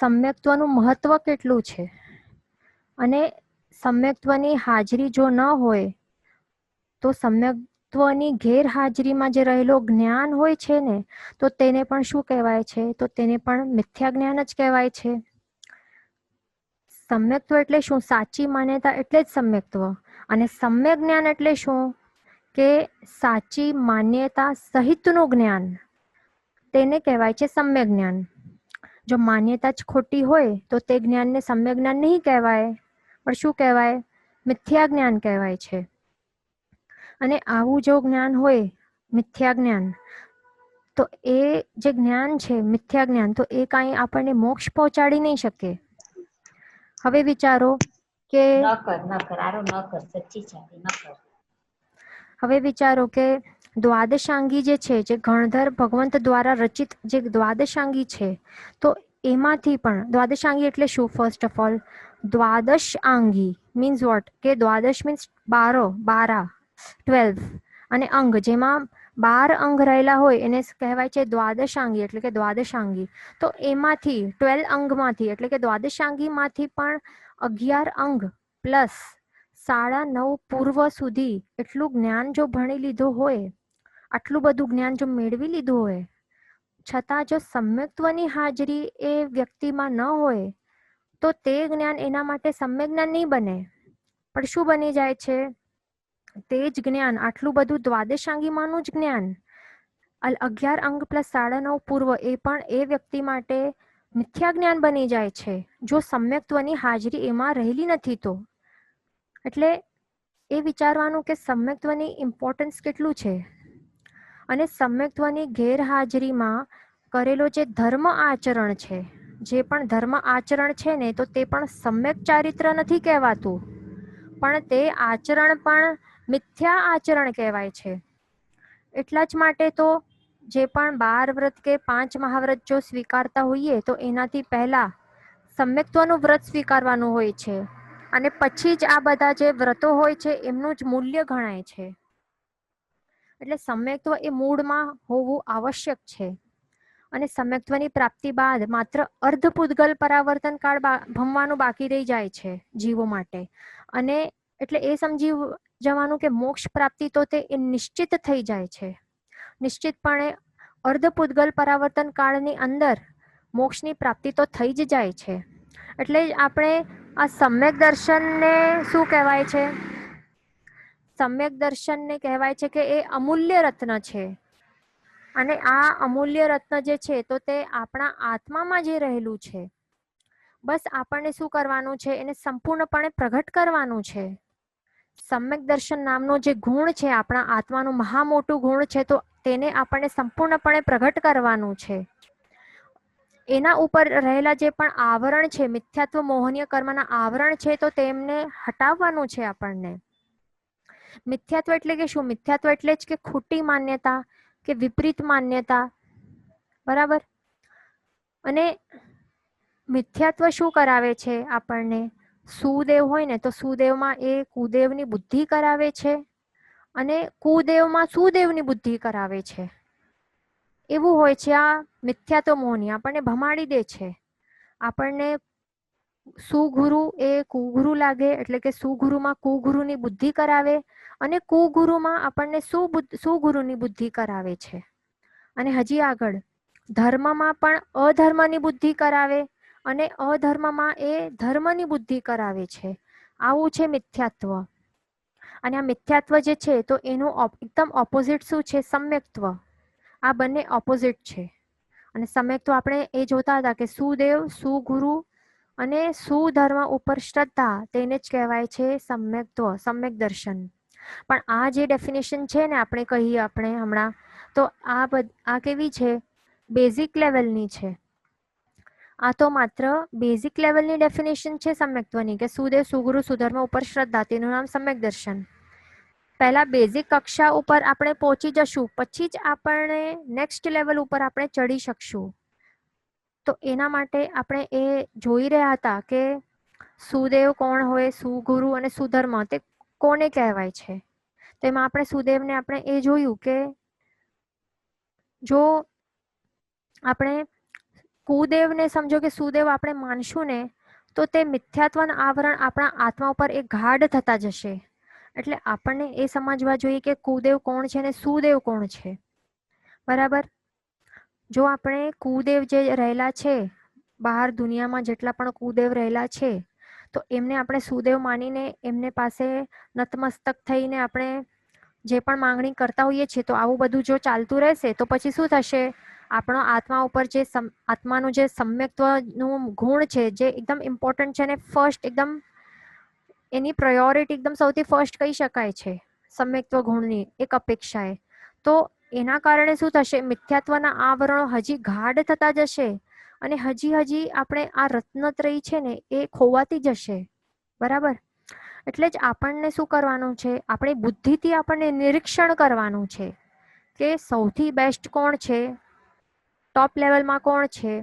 સમ્યક્ત્વનું મહત્વ કેટલું છે અને સમ્યક્ત્વની હાજરી જો ન હોય તો સમ્યક્ત્વની ગેરહાજરીમાં જે રહેલો જ્ઞાન હોય છે ને તો તેને પણ શું કહેવાય છે? તો તેને પણ મિથ્યા જ્ઞાન જ કહેવાય છે. સમ્યક્ત્વ એટલે શું? સાચી માન્યતા એટલે જ સમ્યક્ત્વ. અને સમ્યક જ્ઞાન એટલે શું? કે સાચી માન્યતા સહિતનું જ્ઞાન, તેને કહેવાય છે સમ્યક જ્ઞાન. જો માન્યતા જ ખોટી હોય તો તે જ્ઞાનને સમ્યક જ્ઞાન નહીં કહેવાય, પણ શું કહેવાય? મિથ્યા જ્ઞાન કહેવાય છે. અને આવું જો જ્ઞાન હોય, મિથ્યા જ્ઞાન, તો એ જે જ્ઞાન છે મિથ્યા જ્ઞાન, તો એ કાંઈ આપણને મોક્ષ પહોંચાડી નહીં શકે. હવે વિચારો કે હવે વિચારો કે દ્વાદશાંગી જે છે, જે ગણધર ભગવંત દ્વારા રચિત જે દ્વાદશાંગી છે, તો એમાંથી પણ દ્વાદશાંગી એટલે શું? ફર્સ્ટ ઓફ ઓલ, દ્વાદશ આંગી મીન્સ વોટ? કે દ્વાદશ મીન્સ 12 અને અંગ, જેમાં 12 અંગ રહેલા હોય એને કહેવાય છે દ્વાદશાંગી, એટલે કે દ્વાદશાંગી. તો એમાંથી 12 અંગમાંથી એટલે કે દ્વાદશાંગીમાંથી પણ 11 અંગ પ્લસ 9.5 પૂર્વ સુધી એટલું જ્ઞાન જો ભણી લીધું હોય, આટલું બધું જ્ઞાન જો મેળવી લીધું હોય, છતાં જો સમ્યક્ત્વની હાજરી એ વ્યક્તિમાં ન હોય તો તે જ્ઞાન એના માટે સમ્યક જ્ઞાન નહીં બને, પણ શું બની જાય છે? તે જ જ્ઞાન, આટલું બધું દ્વાદશાંગીમાંનું જ જ્ઞાન, 11 અંગ પ્લસ 9.5 પૂર્વ, એ પણ એ વ્યક્તિ માટે મિથ્યા જ્ઞાન બની જાય છે, જો સમ્યક્ત્વની હાજરી એમાં રહેલી નથી તો. એટલે એ વિચારવાનું કે સમ્યક્ત્વની ઇમ્પોર્ટન્સ કેટલું છે. અને સમ્યક્ત્વની ગેરહાજરીમાં કરેલો જે ધર્મ આચરણ છે, જે પણ ધર્મ આચરણ છે ને, તો તે પણ સમ્યક ચારિત્ર નથી કહેવાતું, પણ તે આચરણ પણ મિથ્યા આચરણ કહેવાય છે. એટલા જ માટે તો જે પણ 12 વ્રત કે 5 મહાવ્રત જો સ્વીકારતા હોઈએ તો એનાથી પહેલા સમ્યક્ત્વનું વ્રત સ્વીકારવાનું હોય છે, અને પછી જ આ બધા જે વ્રતો હોય છે એમનું જ મૂલ્ય ગણાય છે. એટલે સમ્યક્ત્વ એ મૂળમાં હોવું આવશ્યક છે. અને સમ્યક્ત્વની પ્રાપ્તિ બાદ માત્ર અર્ધપૂદગલ પરાવર્તન કાળ ભમવાનું બાકી રહી જાય છે જીવો માટે. અને એટલે એ સમજી જવાનું કે મોક્ષ પ્રાપ્તિ તો તે નિશ્ચિત થઈ જાય છે. નિશ્ચિતપણે અર્ધપૂદગલ પરાવર્તન કાળની અંદર મોક્ષની પ્રાપ્તિ તો થઈ જ જાય છે. એટલે આપણે આ સમ્યક દર્શનને શું કહેવાય છે? સમ્યક દર્શનને કહેવાય છે કે એ અમૂલ્ય રત્ન છે. અને આ અમૂલ્ય રત્ન જે છે તો તે આપણા આત્મામાં જે રહેલું છે, બસ આપણને શું કરવાનું છે? એને સંપૂર્ણપણે પ્રગટ કરવાનું છે. સમ્યક દર્શન નામનો જે ગુણ છે, આપણા આત્માનું મહા મોટું ગુણ છે, તો તેને આપણને સંપૂર્ણપણે પ્રગટ કરવાનું છે. એના ઉપર રહેલા જે પણ આવરણ છે, મિથ્યાત્વ મોહનીય કર્મના આવરણ છે, તો તેમને હટાવવાનું છે આપણને. મિથ્યાત્વ એટલે કે શું? મિથ્યાત્વ એટલે જ કે ખોટી માન્યતા કે વિપરીત માન્યતા, બરાબર. અને મિથ્યાત્વ શું કરાવે છે આપણને? સુદેવ હોય ને તો સુદેવમાં એ કુદેવની બુદ્ધિ કરાવે છે, અને કુદેવમાં સુદેવની બુદ્ધિ કરાવે છે. એવું હોય છે આ મિથ્યાત્વ મોહની, આપણને ભમાડી દે છે. આપણને સુગુરુ એ કુગુરુ લાગે, એટલે કે સુગુરુમાં કુગુરુની બુદ્ધિ કરાવે, અને કુગુરુમાં આપણને સુગુરુની બુદ્ધિ કરાવે છે. અને હજી આગળ ધર્મમાં પણ અધર્મની બુદ્ધિ કરાવે, અને અધર્મમાં એ ધર્મની બુદ્ધિ કરાવે છે. આવું છે મિથ્યાત્વ. અને આ મિથ્યાત્વ જે છે તો એનું એકદમ ઓપોઝિટ શું છે? સમ્યક્ત્વ. આ બંને ઓપોઝિટ છે. અને સમ્યક્ત્વ આપણે એ જોતા હતા કે સુદેવ, સુગુરુ અને સુધર્મ ઉપર શ્રદ્ધા, તેને જ કહેવાય છે સમ્યક્ત્વ, સમ્યક દર્શન. પણ આ જે ડેફિનેશન છે ને, આપણે કહીએ આપણે હમણાં, તો આ કેવી છે? બેઝિક લેવલની છે. આ તો માત્ર બેઝિક લેવલની ડેફિનેશન છે સમ્યક્ત્વની, કે સુદેવ, સુગુરુ, સુધર્મ ઉપર શ્રદ્ધા, તેનું નામ સમ્યક દર્શન. પહેલા બેઝિક કક્ષા ઉપર આપણે પહોંચી જશું, પછી જ આપણે નેક્સ્ટ લેવલ ઉપર આપણે ચડી શકશું. તો એના માટે આપણે એ જોઈ રહ્યા હતા કે સુદેવ કોણ હોય, સુગુરુ અને સુધર્મ તે કોને કહેવાય છે. તેમાં આપણે સુદેવને આપણે એ જોયું કે જો આપણે કુદેવને સમજો કે સુદેવ આપણે માનશું ને તો તે મિથ્યાત્વના આવરણ આપણા આત્મા ઉપર એ ગાઢ થતા જશે. એટલે આપણને એ સમજવા જોઈએ કે કુદેવ કોણ છે ને સુદેવ કોણ છે. બરાબર. જો આપણે કુદેવ જે રહેલા છે બહાર દુનિયામાં જેટલા પણ કુદેવ રહેલા છે તો એમને આપણે સુદેવ માનીને એમને પાસે નતમસ્તક થઈને આપણે જે પણ માંગણી કરતા હોઈએ છીએ તો આવું બધું જો ચાલતું રહેશે તો પછી શું થશે? આપણો આત્મા ઉપર જે આત્માનું જે સમ્યક્ત્વનું ગુણ છે જે એકદમ ઇમ્પોર્ટન્ટ છે ને ફર્સ્ટ એકદમ એની પ્રાયોરિટી એકદમ સૌથી ફર્સ્ટ કહી શકાય છે સમ્યક્ત્વ ગુણની એક અપેક્ષાએ. તો એના કારણે શું થશે? મિથ્યાત્વના આવરણો હજી ગાઢ થતા જશે અને હજી આપણે આ રત્નત્રયી છે ને એ ખોવાતી જશે. બરાબર. એટલે જ આપણને શું કરવાનું છે? આપણી બુદ્ધિથી આપણને નિરીક્ષણ કરવાનું છે કે સૌથી બેસ્ટ કોણ છે, ટોપ લેવલમાં કોણ છે,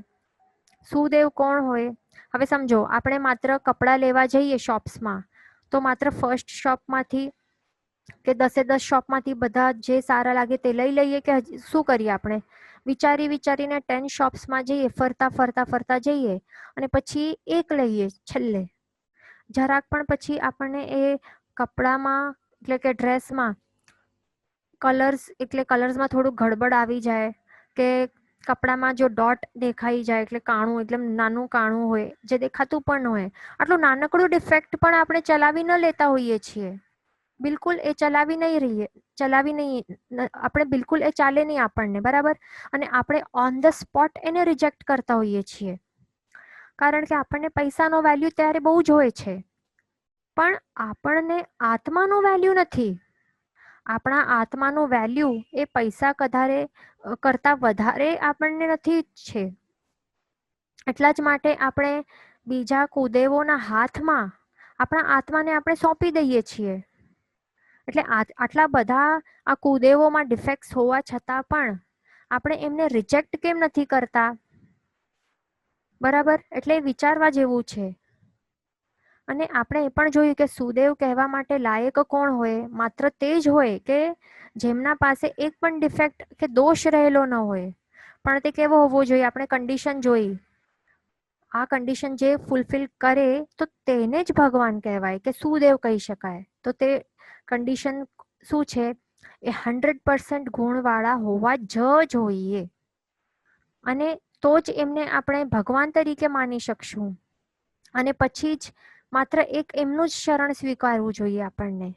સુદેવ કોણ હોય. હવે સમજો આપણે માત્ર કપડાં લેવા જઈએ શોપ્સમાં તો માત્ર ફર્સ્ટ શોપમાંથી કે 10 શોપમાંથી બધા જે સારા લાગે તે લઈ લઈએ કે શું કરીએ? આપણે વિચારીને 10 શોપ્સમાં જઈએ, ફરતા જઈએ અને પછી એક લઈએ છેલ્લે. જરાક પણ પછી આપણને એ કપડામાં એટલે કે ડ્રેસમાં કલર્સમાં થોડું ગડબડ આવી જાય કે કપડામાં જો ડોટ દેખાઈ જાય એટલે કાણું એટલે નાનું કાણું હોય જે દેખાતું પણ ન હોય, આટલું નાનકડું ડિફેક્ટ પણ આપણે ચલાવી ન લેતા હોઈએ છીએ. બિલકુલ એ ચલાવી નહીં આપણે બિલકુલ એ ચાલે નહીં આપણને. બરાબર. અને આપણે ઓન ધ સ્પોટ એને રિજેક્ટ કરતા હોઈએ છીએ કારણ કે આપણને પૈસાનો વેલ્યુ ત્યારે બહુ જ હોય છે પણ આપણને આત્માનો વેલ્યુ નથી. આપણા આત્માનું વેલ્યુ એ પૈસા કરતા વધારે આપણને નથી છે. એટલા જ માટે આપણે બીજા કુદેવોના હાથમાં આપણા આત્માને આપણે સોંપી દઈએ છીએ. એટલે આટલા બધા આ કુદેવોમાં ડિફેક્ટ્સ હોવા છતાં પણ આપણે એમને રિજેક્ટ કેમ નથી કરતા? બરાબર. એટલે વિચારવા જેવું છે. અને આપણે એ પણ જોયું કે સુદેવ કહેવા માટે લાયક કોણ હોય? માત્ર તે જ હોય કે જેમના પાસે એક પણ ડિફેક્ટ કે દોષ રહેલો ન હોય. પણ તે કેવો હોવો જોઈએ? આપણે કન્ડિશન જોઈ. આ કન્ડિશન જે ફૂલફિલ કરે તો તેને જ ભગવાન કહેવાય કે સુદેવ કહી શકાય. તો તે કન્ડિશન શું છે? એ 100% ગુણવાળા હોવા જ જોઈએ અને તો જ એમને આપણે ભગવાન તરીકે માની શકશું. અને પછી જ માત્ર એક એમનું જ શરણ સ્વીકારવું જોઈએ આપણને.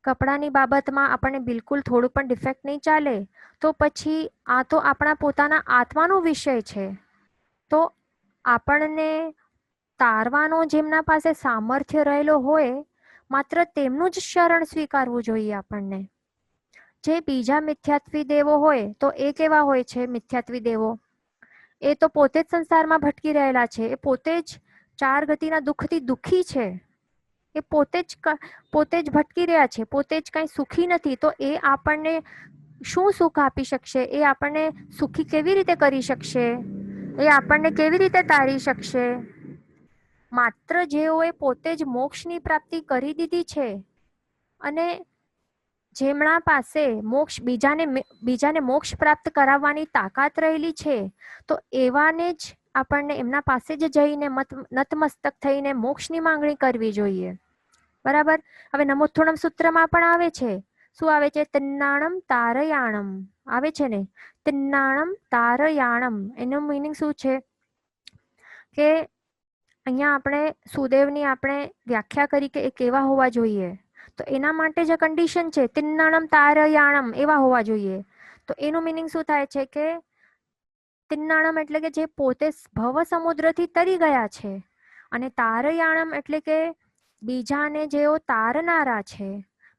કપડાની બાબતમાં આપણને બિલકુલ થોડું પણ ડિફેક્ટ નહીં ચાલે તો પછી આ તો આપણા પોતાના આત્માનો વિષય છે. તો આપણને તારવાનો જેમના પાસે સામર્થ્ય રહેલો હોય માત્ર તેમનું જ શરણ સ્વીકારવું જોઈએ આપણને. જે બીજા મિથ્યાત્વી દેવો હોય તો એ કેવા હોય છે? મિથ્યાત્વી દેવો એ તો પોતે જ સંસારમાં ભટકી રહેલા છે. એ પોતે જ 4 ગતિના દુઃખથી દુઃખી છે. એ પોતે જ ભટકી રહ્યા છે. પોતે જ કઈ સુખી નથી. તો એ આપણને શું સુખ આપી શકશે? એ આપણને સુખી કેવી રીતે કરી શકશે? એ આપણને કેવી રીતે તારી શકશે? માત્ર જેઓએ પોતે જ મોક્ષની પ્રાપ્તિ કરી દીધી છે અને જેમના પાસે બીજાને મોક્ષ પ્રાપ્ત કરાવવાની તાકાત રહેલી છે તો એવાને જ આપણને એમના પાસે જ જઈને નતમસ્તક થઈને મોક્ષની માંગણી કરવી જોઈએ. બરાબર. હવે નમોત્થોણમ સૂત્રમાં પણ આવે છે. શું આવે છે? તિન્નાણમ તારયાણમ આવે છે ને. તિન્નાણમ તારયાણમ એનું મીનિંગ શું છે? કે અહીંયા આપણે સુદેવની આપણે વ્યાખ્યા કરી કે એ કેવા હોવા જોઈએ. તો એના માટે જે કન્ડિશન છે તિન્નાણમ તારયાણમ એવા હોવા જોઈએ. તો એનું મીનિંગ શું થાય છે કે તિન્નાણમ એટલે કે જે પોતે ભવ સમુદ્રથી તરી ગયા છે અને તારયાણમ એટલે કે બીજાને જેઓ તારનારા છે,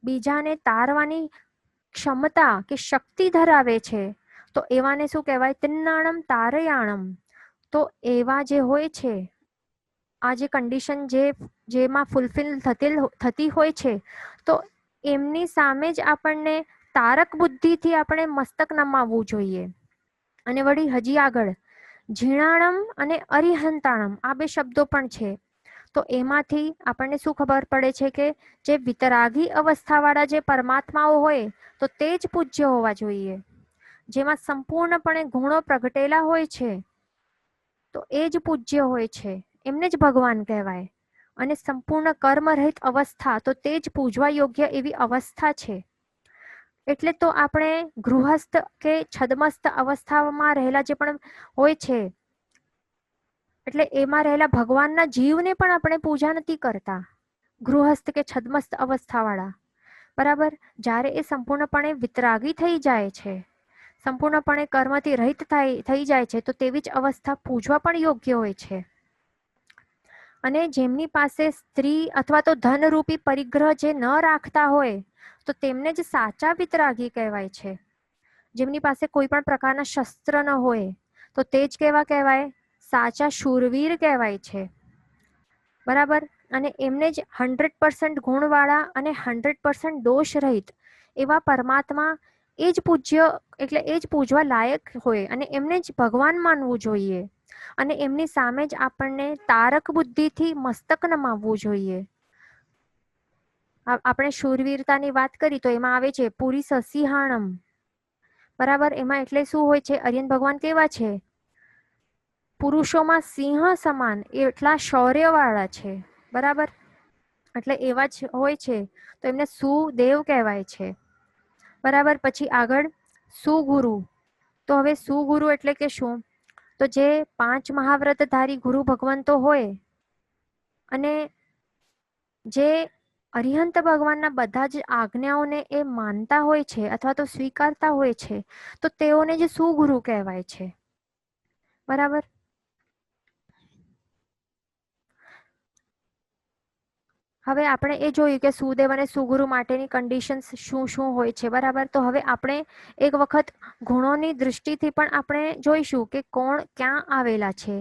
બીજાને તારવાની ક્ષમતા કે શક્તિ ધરાવે છે તો એવાને શું કહેવાય? તિન્નાણમ તારયાણમ. તો એવા જે હોય છે આ જે કન્ડિશન જેમાં ફૂલફિલ થતી હોય છે તો એમની સામે જ આપણને તારક બુદ્ધિથી આપણે મસ્તક નમાવવું જોઈએ. અને વળી હજી આગળ ઝીણાણમ અને અરિહંતાણમ આ 2 શબ્દો પણ છે. તો એમાંથી આપણને શું ખબર પડે છે કે જે વિતરાગી અવસ્થાવાળા જે પરમાત્માઓ હોય તો તે જ પૂજ્ય હોવા જોઈએ. જેમાં સંપૂર્ણપણે ગુણો પ્રગટેલા હોય છે તો એ જ પૂજ્ય હોય છે, એમને જ ભગવાન કહેવાય. અને સંપૂર્ણ કર્મરહિત અવસ્થા તો તે જ પૂજવા યોગ્ય એવી અવસ્થા છે. એટલે તો આપણે ગૃહસ્થ કે છદમસ્ત અવસ્થામાં રહેલા જે પણ હોય છે, એટલે એમાં રહેલા ભગવાનના જીવને પણ આપણે પૂજા નથી કરતા, ગૃહસ્થ કે છદમસ્ત અવસ્થાવાળા. બરાબર. જ્યારે એ સંપૂર્ણપણે વિતરાગી થઈ જાય છે, સંપૂર્ણપણે કર્મથી રહિત થઈ જાય છે, તો તેવી જ અવસ્થા પૂજવા પણ યોગ્ય હોય છે. અને જેમની પાસે સ્ત્રી અથવા તો ધનરૂપી પરિગ્રહ જે ન રાખતા હોય, તો તેમને જ સાચા વિતરાગી કહેવાય છે. જેમની પાસે કોઈ પણ પ્રકારના શસ્ત્ર ન હોય, તો તે જ કેવા કહેવાય? સાચા શૂરવીર કહેવાય છે. બરાબર. અને એમને જ 100% ગુણવાળા અને 100% દોષ રહિત એવા પરમાત્મા એ જ પૂજ્ય, એટલે એ જ પૂજવા લાયક હોય, અને એમને જ ભગવાન માનવું જોઈએ. અને એમની સામે જ આપણને તારક બુદ્ધિથી મસ્તક નમાવવું જોઈએ. આપણે શૂરવીરતાની વાત કરી તો એમાં આવે છે પુરી સસિહાણમ. બરાબર. એમાં એટલે શું હોય છે? અર્યન ભગવાન કેવા છે? પુરુષોમાં સિંહ સમાન એટલા શૌર્યવાળા છે. બરાબર. એટલે એવા જ હોય છે, તો એમને સુદેવ કહેવાય છે. બરાબર. પછી આગળ સુગુરુ. તો હવે સુગુરુ એટલે કે શું? તો જે 5 મહાવ્રતધારી ગુરુ ભગવંતો હોય, અને જે અરિહંત ભગવાનના બધા જ આજ્ઞાઓને એ માનતા હોય છે અથવા તો સ્વીકારતા હોય છે, તો તેઓને જ સુગુરુ કહેવાય છે. બરાબર. હવે આપણે એ જોયું કે સુદેવ અને સુગુરુ માટેની કન્ડિશન્સ શું શું હોય છે. બરાબર. તો હવે આપણે એક વખત ગુણોની દૃષ્ટિથી પણ આપણે જોઈશું કે કોણ ક્યાં આવેલા છે,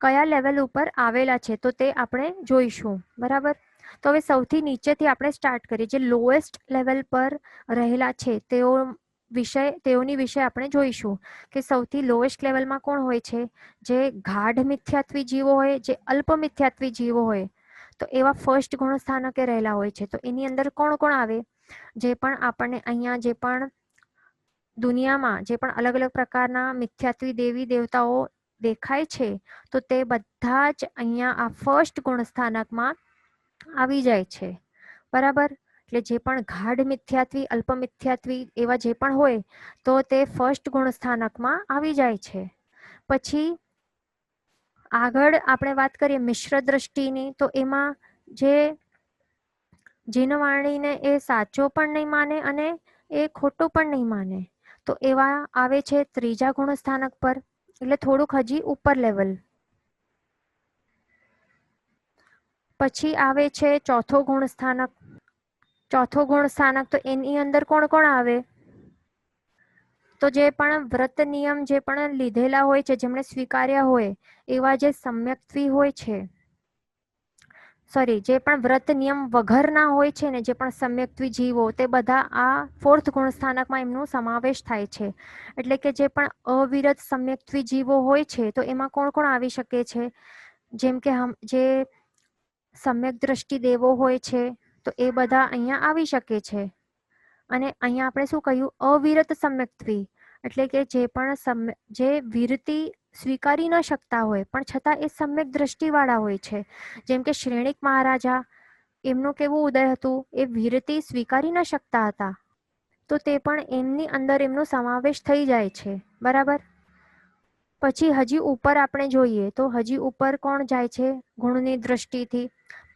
કયા લેવલ ઉપર આવેલા છે, તો તે આપણે જોઈશું. બરાબર. તો હવે સૌથી નીચેથી આપણે સ્ટાર્ટ કરીએ. જે લોએસ્ટ લેવલ પર રહેલા છે તેઓની વિશે આપણે જોઈશું કે સૌથી લોએસ્ટ લેવલમાં કોણ હોય છે? જે ગાઢ મિથ્યાત્વી જીવો હોય, જે અલ્પ મિથ્યાત્વી જીવો હોય, તો એવા ફર્સ્ટ ગુણ સ્થાનકે રહેલા હોય છે. તો એની અંદર કોણ કોણ આવે? જે પણ આપણને અહીંયા જે પણ દુનિયામાં જે પણ અલગ અલગ પ્રકારના મિથ્યાત્વી દેવી દેવતાઓ દેખાય છે, તો તે બધા જ અહીંયા આ ફર્સ્ટ ગુણ સ્થાનકમાં આવી જાય છે. બરાબર. એટલે જે પણ ગાઢ મિથ્યાત્વી, અલ્પ મિથ્યાત્વી એવા જે પણ હોય, તો તે ફર્સ્ટ ગુણ સ્થાનકમાં આવી જાય છે. પછી આગળ આપણે વાત કરીએ મિશ્ર દ્રષ્ટિની, તો એમાં જે જીનવાણીને એ સાચો પણ નહીં માને અને એ ખોટું પણ નહીં માને, તો એવા આવે છે ત્રીજા ગુણ સ્થાનક પર, એટલે થોડુંક હજી ઉપર લેવલ. પછી આવે છે ચોથો ગુણ સ્થાનક. ચોથો ગુણ સ્થાનક, તો એની અંદર કોણ કોણ આવે? તો જે પણ વ્રત નિયમ જે પણ લીધેલા હોય છે, જેમણે સ્વીકાર્યા હોય, એવા જે સમ્યક્ત્વી હોય છે, સોરી, જે પણ વ્રત નિયમ વગરના હોય છે ને, જે પણ સમ્યક્ત્વી જીવો, તે બધા આ ફોર્થ ગુણ સ્થાનકમાં એમનો સમાવેશ થાય છે. એટલે કે જે પણ અવિરત સમ્યક્ત્વી જીવો હોય છે, તો એમાં કોણ કોણ આવી શકે છે? જેમ કે જે સમ્યક દ્રષ્ટિ દેવો હોય છે, તો એ બધા અહીંયા આવી શકે છે. અને અહીંયા આપણે શું કહ્યું? અવિરત સમ્યક્ત્વી, એટલે કે જે પણ જે વિરતિ સ્વીકારી ન શકતા હોય, પણ છતાં એ સમ્યક દ્રષ્ટિવાળા હોય છે. જેમ કે શ્રેણિક મહારાજા, એમનું કેવું ઉદય હતું? એ વિરતિ સ્વીકારી ન શકતા હતા, તો તે પણ એમની અંદર એમનો સમાવેશ થઈ જાય છે. બરાબર. પછી હજી ઉપર આપણે જોઈએ તો હજી ઉપર કોણ જાય છે ગુણની દ્રષ્ટિથી?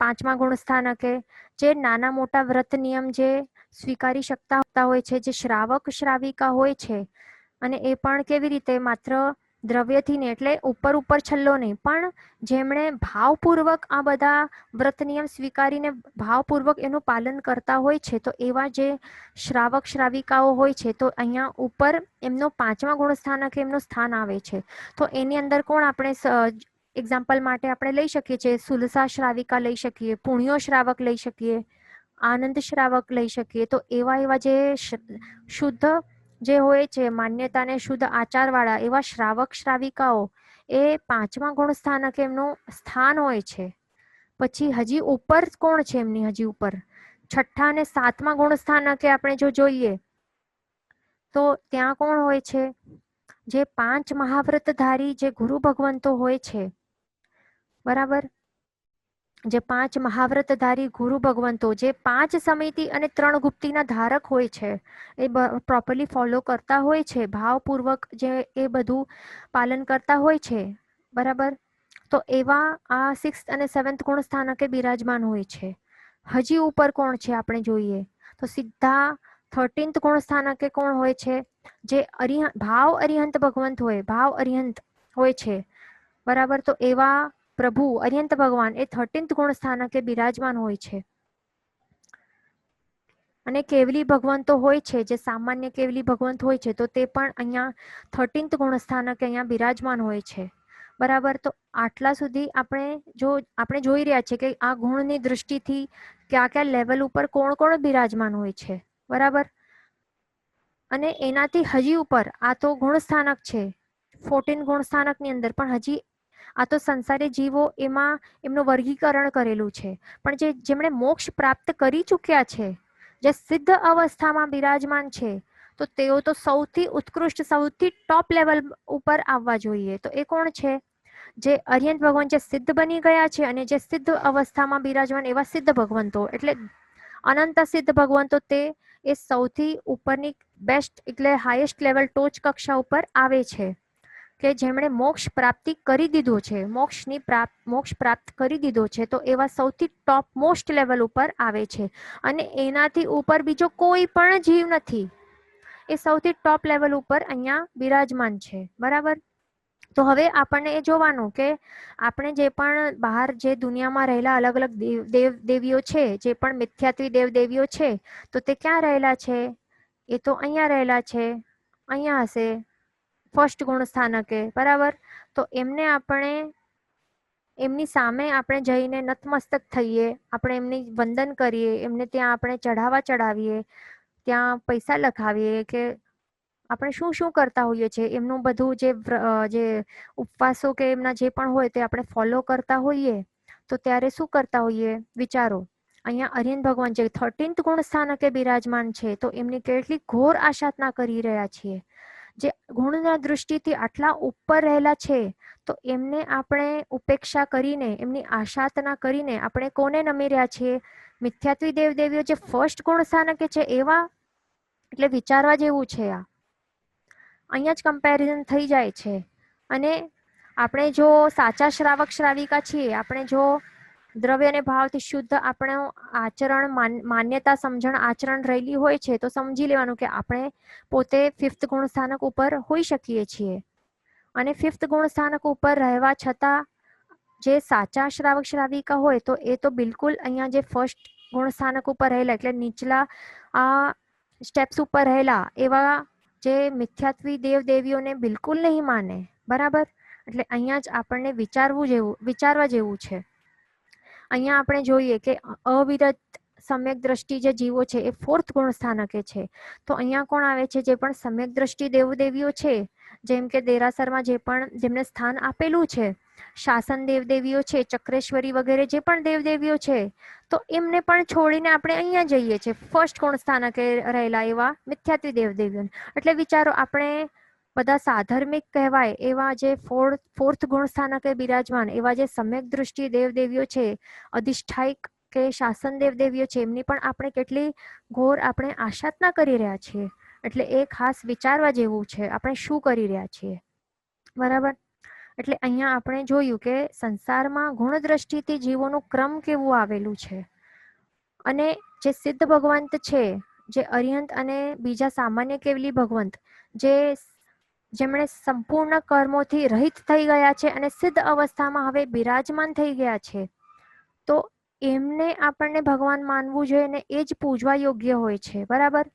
5મા ગુણ સ્થાનકે જે નાના મોટા વ્રત નિયમ જે સ્વીકારી શકતા હોતા હોય છે, જે શ્રાવક શ્રાવિકા હોય છે, અને એ પણ કેવી રીતે? માત્ર દ્રવ્યથી ને, એટલે ઉપર ઉપર છલ્લો નહીં, પણ જેમણે ભાવપૂર્વક આ બધા વ્રત નિયમ સ્વીકારીને ભાવપૂર્વક એનું પાલન કરતા હોય છે, તો એવા જે શ્રાવક શ્રાવિકાઓ હોય છે, તો અહીંયા ઉપર એમનો 5મા ગુણ સ્થાનકે એમનું સ્થાન આવે છે. તો એની અંદર કોણ આપણે એક્ઝામ્પલ માટે આપણે લઈ શકીએ છીએ? સુલસા શ્રાવિકા લઈ શકીએ, પુણ્યો શ્રાવક લઈ શકીએ, આનંદ શ્રાવક લઈ શકીએ. તો એવા જે શુદ્ધ જે હોય છે, માન્યતાને શુદ્ધ આચારવાળા એવા શ્રાવક શ્રાવિકાઓ, એ 5મા ગુણ સ્થાનકે એમનું સ્થાન હોય છે. પછી હજી ઉપર કોણ છે એમની? હજી ઉપર 6ઠ્ઠા અને 7મા ગુણ સ્થાનકે આપણે જો જોઈએ, તો ત્યાં કોણ હોય છે? જે 5 મહાવ્રતધારી જે ગુરુ ભગવંતો હોય છે, બરાબર, જે 5 મહાવ્રતધારી ગુરુ ભગવંતો જે 5 સમિતિ અને 3 ગુપ્તીના ધારક હોય છે, એ પ્રોપરલી ફોલો કરતા હોય છે, ભાવપૂર્વક જે એ બધું પાલન કરતા હોય છે, બરાબર, તો એવા આ 6th અને 7th ગુણ સ્થાનકે બિરાજમાન હોય છે. હજી ઉપર કોણ છે આપણે જોઈએ તો સીધા 13th ગુણ સ્થાનકે કોણ હોય છે, જે ભાવ અરિહંત ભગવંત હોય, ભાવ અરિહંત હોય છે, બરાબર, તો એવા પ્રભુ અરિહંત ભગવાન એ 13th ગુણ સ્થાનકે બિરાજમાન હોય છે. અને કેવલી ભગવંતો હોય છે, જે સામાન્ય કેવલી ભગવંત હોય છે, તો તે પણ અહીંયા 13th ગુણ સ્થાનકે અહીંયા બિરાજમાન હોય છે, બરાબર. તો આટલા સુધી આપણે જોઈ રહ્યા છીએ કે આ ગુણની દૃષ્ટિથી કયા કયા લેવલ ઉપર કોણ કોણ બિરાજમાન હોય છે, બરાબર. અને એનાથી હજી ઉપર આ તો ગુણ સ્થાનક છે, 14 ગુણ સ્થાનકની અંદર, પણ હજી આ તો સંસારી જીવો એમાં એમનું વર્ગીકરણ કરેલું છે. પણ જેમણે મોક્ષ પ્રાપ્ત કરી ચૂક્યા છે, જે સિદ્ધ અવસ્થામાં બિરાજમાન છે, તો તેઓ તો સૌથી ઉત્કૃષ્ટ, સૌથી ટોપ લેવલ ઉપર આવવા જોઈએ. તો એ કોણ છે? જે અરિહંત ભગવાન જે સિદ્ધ બની ગયા છે અને જે સિદ્ધ અવસ્થામાં બિરાજમાન એવા સિદ્ધ ભગવંતો, એટલે અનંત સિદ્ધ ભગવંતો, તે એ સૌથી ઉપરની બેસ્ટ એટલે હાઈએસ્ટ લેવલ ટોચ કક્ષા ઉપર આવે છે, કે જેમણે મોક્ષ પ્રાપ્તિ કરી દીધો છે, મોક્ષ પ્રાપ્ત કરી દીધો છે, તો એવા સૌથી ટોપ મોસ્ટ લેવલ ઉપર આવે છે. અને એનાથી ઉપર બીજો કોઈ પણ જીવ નથી, એ સૌથી ટોપ લેવલ ઉપર અહીંયા બિરાજમાન છે, બરાબર. તો હવે આપણને એ જોવાનું કે આપણે જે પણ બહાર જે દુનિયામાં રહેલા અલગ અલગ દેવ દેવીઓ છે, જે પણ મિથ્યાત્વી દેવ દેવીઓ છે, તો તે ક્યાં રહેલા છે? એ તો અહીંયા રહેલા છે, અહીંયા હશે ફર્સ્ટ ગુણ સ્થાનકે, બરાબર. તો એમની સામે આપણે જઈને નતમસ્તક થઈએ, આપણે એમની વંદન કરીએ, એમને ત્યાં આપણે ચઢાવીએ, ત્યાં પૈસા લખાવીએ, કે આપણે શું શું કરતા હોઈએ છીએ, એમનું બધું જે ઉપવાસો કે એમના જે પણ હોય તે આપણે ફોલો કરતા હોઈએ, તો ત્યારે શું કરતા હોઈએ વિચારો. અહીંયા અરિહંત ભગવાન જે 13th ગુણ સ્થાનકે બિરાજમાન છે, તો એમની કેટલી ઘોર આશાતના કરી રહ્યા છીએ. જે ગુણના દૃષ્ટિથી આટલા ઉપર રહેલા છે, તો એમને આપણે ઉપેક્ષા કરીને, એમની આશાતના કરીને આપણે કોને નમી રહ્યા છીએ? મિથ્યાત્વી દેવ દેવીઓ જે ફર્સ્ટ ગુણ સ્થાનકે છે એવા. એટલે વિચારવા જેવું છે આ. અહીંયા જ કમ્પેરિઝન થઈ જાય છે. અને આપણે જો સાચા શ્રાવક શ્રાવિકા છીએ, આપણે જો દ્રવ્ય અને ભાવથી શુદ્ધ આપણું આચરણ, માન્યતા, સમજણ, આચરણ રહેલી હોય છે, તો સમજી લેવાનું કે આપણે પોતે 5th ગુણ સ્થાનક ઉપર હોઈ શકીએ છીએ. અને 5th ગુણ સ્થાનક ઉપર રહેવા છતાં જે સાચા શ્રાવક શ્રાવિકા હોય, તો એ તો બિલકુલ અહીંયા જે ફર્સ્ટ ગુણ સ્થાનક ઉપર રહેલા, એટલે નીચલા આ સ્ટેપ્સ ઉપર રહેલા એવા જે મિથ્યાત્વી દેવ દેવીઓને બિલકુલ નહીં માને, બરાબર. એટલે અહીંયા જ આપણને વિચારવા જેવું છે. અહીંયા આપણે જોઈએ કે અવિરત સમ્યક દ્રષ્ટિ જે જીવો છે એ 4th ગુણ સ્થાનકે છે. તો અહીંયા કોણ આવે છે? જે પણ સમ્યક દ્રષ્ટિ દેવદેવીઓ છે, જેમ કે દેરાસરમાં જેમને સ્થાન આપેલું છે, શાસન દેવદેવીઓ છે, ચક્રેશ્વરી વગેરે જે પણ દેવદેવીઓ છે, તો એમને પણ છોડીને આપણે અહીંયા જઈએ છીએ ફર્સ્ટ ગુણ સ્થાનકે રહેલા એવા મિથ્યાત્વી દેવદેવીઓ. એટલે વિચારો, આપણે બધા સાધર્મિક કહેવાય એવા જે 4th ગુણ સ્થાનકે બિરાજમાન એવા જે સમ્યક દ્રષ્ટિ દેવદેવીઓ છે, અધિષ્ઠાયક કે શાસન દેવદેવીઓ છે, એમની પણ આપણે કેટલી ઘોર આપણે આશાતના કરી રહ્યા છીએ. એટલે એ ખાસ વિચારવા જેવું છે, આપણે શું કરી રહ્યા છીએ, બરાબર. એટલે અહીંયા આપણે જોયું કે સંસારમાં ગુણ દ્રષ્ટિથી જીવોનું ક્રમ કેવું આવેલું છે. અને જે સિદ્ધ ભગવંત છે, જે અરિહંત અને બીજા સામાન્ય કેવલી ભગવંત, જેમણે સંપૂર્ણ કર્મોથી રહિત થઈ ગયા છે અને સિદ્ધ અવસ્થામાં હવે બિરાજમાન થઈ ગયા છે, તો એમને આપણને ભગવાન માનવું જોઈએ અને એ જ પૂજવા યોગ્ય હોય છે, બરાબર.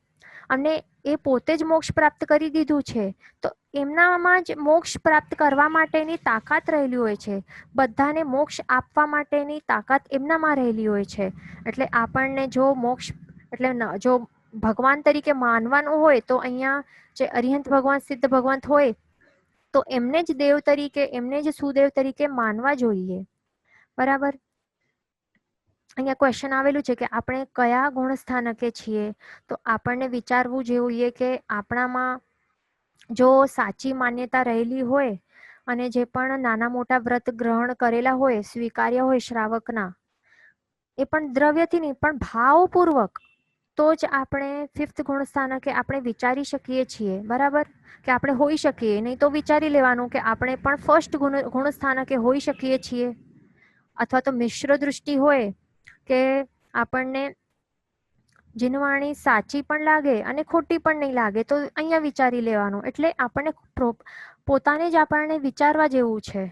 અને એ પોતે જ મોક્ષ પ્રાપ્ત કરી દીધું છે, તો એમનામાં જ મોક્ષ પ્રાપ્ત કરવા માટેની તાકાત રહેલી હોય છે. બધાને મોક્ષ આપવા માટેની તાકાત એમનામાં રહેલી હોય છે. એટલે આપણને જો મોક્ષ એટલે જો ભગવાન તરીકે માનવાનું હોય, તો અહીંયા જે અરિહંત ભગવાન, સિદ્ધ ભગવંત હોય, તો એમને જ દેવ તરીકે, એમને જ સુદેવ તરીકે માનવા જોઈએ, બરાબર. અહીંયા ક્વેશ્ચન આવેલું છે કે આપણે કયા ગુણ સ્થાનકે છીએ. તો આપણને વિચારવું જોઈએ કે આપણામાં જો સાચી માન્યતા રહેલી હોય અને જે પણ નાના મોટા વ્રત ગ્રહણ કરેલા હોય, સ્વીકાર્ય હોય શ્રાવકના, એ પણ દ્રવ્યથી નહીં પણ ભાવપૂર્વક, તો જ આપણે 5th ગુણ સ્થાનકે આપણે વિચારી શકીએ છીએ. બરાબર, કે આપણે હોઈ શકીએ. નહીં તો વિચારી લેવાનું કે આપણે પણ ફર્સ્ટ ગુણ સ્થાનકે હોઈ શકીએ છીએ. અથવા તો મિશ્ર દૃષ્ટિ હોય કે આપણને જીનવાણી સાચી પણ લાગે અને ખોટી પણ નહીં લાગે, તો અહીંયા વિચારી લેવાનું. એટલે આપણને પોતાને જ આપણને વિચારવા જેવું છે.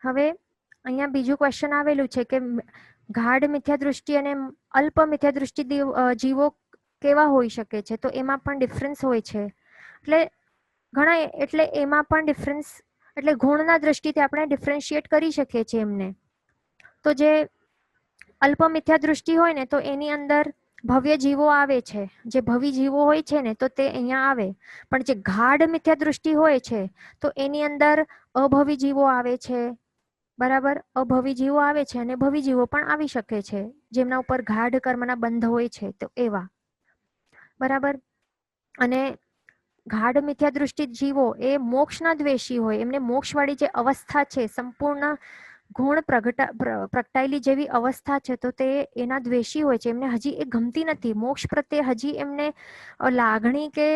હવે અહીંયા બીજું ક્વેશ્ચન આવેલું છે કે ગાઢ મિથ્યા દૃષ્ટિ અને અલ્પ મિથ્યા દૃષ્ટિ જીવો કેવા હોઈ શકે છે? તો એમાં પણ ડિફરન્સ હોય છે. એટલે એમાં પણ ડિફરન્સ, એટલે ગુણના દ્રષ્ટિથી આપણે ડિફરન્શિએટ કરી શકીએ છીએ એમને. તો જે અલ્પ મિથ્યા દૃષ્ટિ હોય ને, તો એની અંદર ભવ્ય જીવો આવે છે. જે ભવી જીવો હોય છે ને, તો તે અહીંયા આવે. પણ જે ગાઢ મિથ્યા દૃષ્ટિ હોય છે, તો એની અંદર અભવી જીવો આવે છે. બરાબર, અભવી જીવો આવે છે અને ભવી જીવો પણ આવી શકે છે, જેમના ઉપર ગાઢ કર્મના બંધ હોય છે, તો એવા. બરાબર. અને ગાઢ મિથ્યા દૃષ્ટિ જીવો એ મોક્ષના દ્વેષી હોય. એમને મોક્ષવાળી જે અવસ્થા છે, સંપૂર્ણ ગુણ પ્રગટાયેલી જેવી અવસ્થા છે, તો તે એના દ્વેષી હોય છે. એમને હજી એ ગમતી નથી. મોક્ષ પ્રત્યે હજી એમને લાગણી કે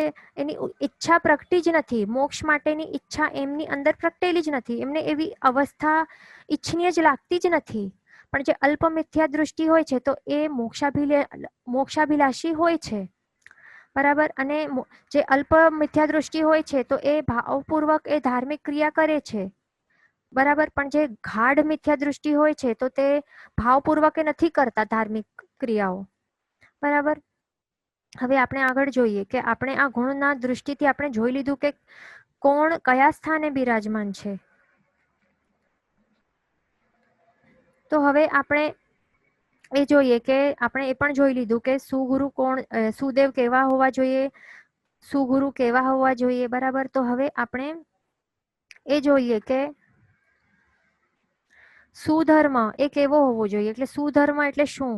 એની ઈચ્છા પ્રગટી જ નથી. મોક્ષ માટેની ઈચ્છા એમની અંદર પ્રગટેલી જ નથી. એમને એવી અવસ્થા ઈચ્છનીય જ લાગતી જ નથી. પણ જે અલ્પ મિથ્યા દૃષ્ટિ હોય છે, તો એ મોક્ષાભિલાષી હોય છે. બરાબર. અને જે અલ્પ મિથ્યા દૃષ્ટિ હોય છે, તો એ ભાવપૂર્વક એ ધાર્મિક ક્રિયા કરે છે. બરાબર. પણ જે ગાઢ મિથ્યા દૃષ્ટિ હોય છે, તો તે ભાવપૂર્વક નથી કરતા ધાર્મિક ક્રિયાઓ. બરાબર. હવે આપણે આગળ જોઈએ કે આપણે આ ગુણના દૃષ્ટિથી આપણે જોઈ લીધું કે કોણ કયા સ્થાને બિરાજમાન છે. તો હવે આપણે એ જોઈએ કે આપણે એ પણ જોઈ લીધું કે સુગુરુ કોણ, સુદેવ કેવા હોવા જોઈએ, સુગુરુ કેવા હોવા જોઈએ. બરાબર. તો હવે આપણે એ જોઈએ કે સુધર્મ એ કેવો હોવો જોઈએ. એટલે સુધર્મ એટલે શું?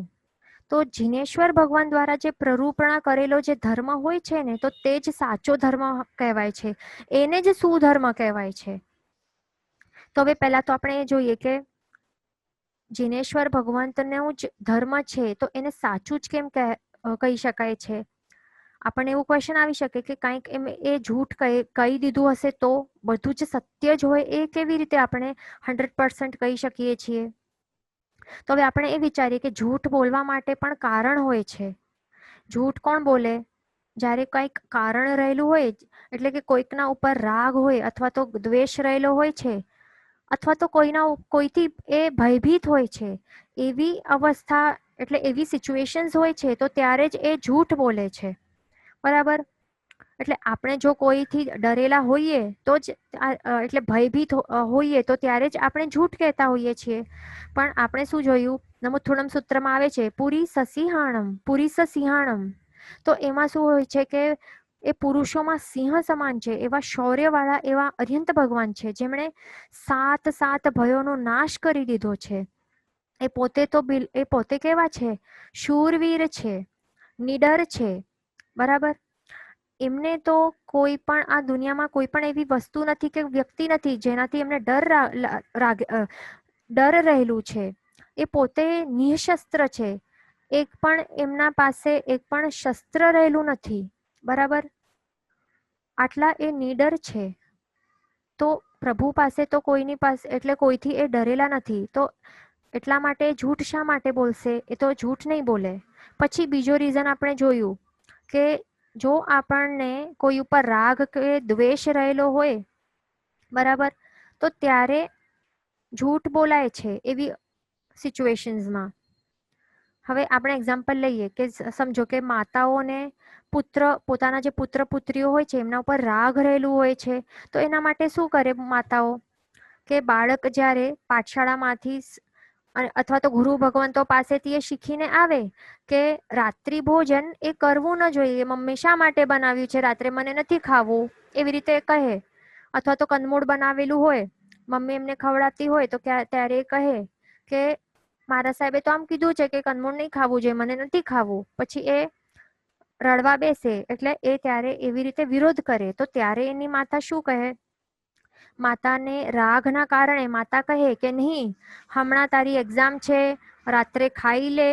તો જીનેશ્વર ભગવાન દ્વારા જે પ્રરૂપણા કરેલો જે ધર્મ હોય છે ને, તો તે જ સાચો ધર્મ કહેવાય છે. એને જ સુધર્મ કહેવાય છે. તો હવે પહેલા તો આપણે એ જોઈએ કે જીનેશ્વર ભગવંતનું જ ધર્મ છે, તો એને સાચું જ કેમ કહી શકાય છે? આપણને એવું ક્વેશ્ચન આવી શકે કે કંઈક એ જૂઠ કહી દીધું હશે, તો બધું જ સત્ય જ હોય એ કેવી રીતે આપણે 100% કહી શકીએ છીએ? તો હવે આપણે એ વિચારીએ કે જૂઠ બોલવા માટે પણ કારણ હોય છે. જૂઠ કોણ બોલે? જ્યારે કંઈક કારણ રહેલું હોય, એટલે કે કોઈકના ઉપર રાગ હોય અથવા તો દ્વેષ રહેલો હોય છે, અથવા તો કોઈથી એ ભયભીત હોય છે, એવી અવસ્થા, એટલે એવી સિચ્યુએશન્સ હોય છે, તો ત્યારે જ એ જૂઠ બોલે છે. બરાબર. એટલે આપણે જો કોઈથી ડરેલા હોઈએ તો જ, એટલે ભયભીત હોઈએ તો ત્યારે જ આપણે જૂઠ કહેતા હોઈએ છીએ. પણ આપણે શું જોયું? નમોથુણમ સૂત્રમાં આવે છે પુરી સસિંહાણમ, પુરી સસિંહાણમ. તો એમાં શું હોય છે કે એ પુરુષોમાં સિંહ સમાન છે, એવા શૌર્યવાળા એવા અર્યંત ભગવાન છે, જેમણે 7 ભયોનો નાશ કરી દીધો છે. એ પોતે કેવા છે? શૂરવીર છે, નિડર છે. બરાબર. એમને તો કોઈ પણ આ દુનિયામાં કોઈ પણ એવી વસ્તુ નથી કે વ્યક્તિ નથી જેનાથી એમને ડર રહેલું છે. એ પોતે નિઃશસ્ત્ર છે. એક પણ એમના પાસે એક પણ શસ્ત્ર રહેલું નથી. બરાબર. આટલા એ નિડર છે. તો પ્રભુ પાસે તો કોઈની પાસે, એટલે કોઈથી એ ડરેલા નથી. તો એટલા માટે જૂઠ શા માટે બોલશે? એ તો જૂઠ નહીં બોલે. પછી બીજો રીઝન આપણે જોયું કે જો આપણને કોઈ ઉપર રાગ કે દ્વેષ રહેલો હોય, બરાબર, તો ત્યારે જૂઠ બોલાય છે એવી સિચ્યુએશન્સમાં. હવે આપણે એક્ઝામ્પલ લઈએ કે સમજો કે માતાઓને પોતાના જે પુત્ર પુત્રીઓ હોય છે એમના ઉપર રાગ રહેલું હોય છે, તો એના માટે શું કરે માતાઓ? કે બાળક જ્યારે પાઠશાળામાંથી અથવા તો ગુરુ ભગવંતો પાસેથી એ શીખીને આવે કે રાત્રિ ભોજન એ કરવું ન જોઈએ, મમ્મી શા માટે બનાવ્યું છે રાત્રે, મને નથી ખાવું, એવી રીતે કહે. અથવા તો કંદમૂળ બનાવેલું હોય, મમ્મી એમને ખવડાવતી હોય, તો ત્યારે એ કહે કે મારા સાહેબે તો આમ કીધું છે કે કંદમૂળ નહીં ખાવું જોઈએ, મને નથી ખાવું. પછી એ રડવા બેસે એટલે એ ત્યારે એવી રીતે વિરોધ કરે તો ત્યારે એની માતા શું કહે? માતાને રાગના કારણે માતા કહે કે નહીં, હમણાં તારી એક્ઝામ છે, રાત્રે ખાઈ લે,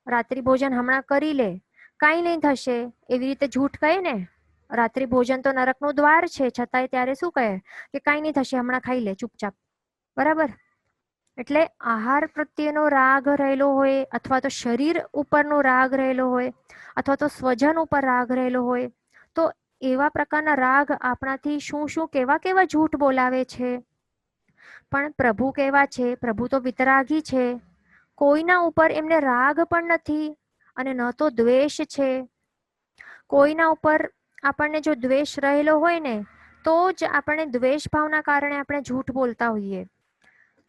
રાત્રિ ભોજન હમણાં કરી લે, કાંઈ નહીં થશે, એવી રીતે જૂઠ કહે ને. રાત્રિ ભોજન તો નરકનું દ્વાર છે, છતાંય ત્યારે શું કહે કે કાંઈ નહીં થશે, હમણાં ખાઈ લે ચૂપચાપ. બરાબર. એટલે આહાર પ્રત્યેનો રાગ રહેલો હોય, અથવા તો શરીર ઉપરનો રાગ રહેલો હોય, અથવા તો સ્વજન ઉપર રાગ રહેલો હોય, તો એવા પ્રકારના રાગ આપણાથી શું શું કેવા કેવા જૂઠ બોલાવે છે. પણ પ્રભુ કેવા છે? પ્રભુ તો વિતરાગી છે. કોઈના ઉપર એમને રાગ પણ નથી અને ન તો દ્વેષ છે. કોઈના ઉપર આપણને જો દ્વેષ રહેલો હોય ને તો જ આપણે દ્વેષ ભાવના કારણે આપણે જૂઠ બોલતા હોઈએ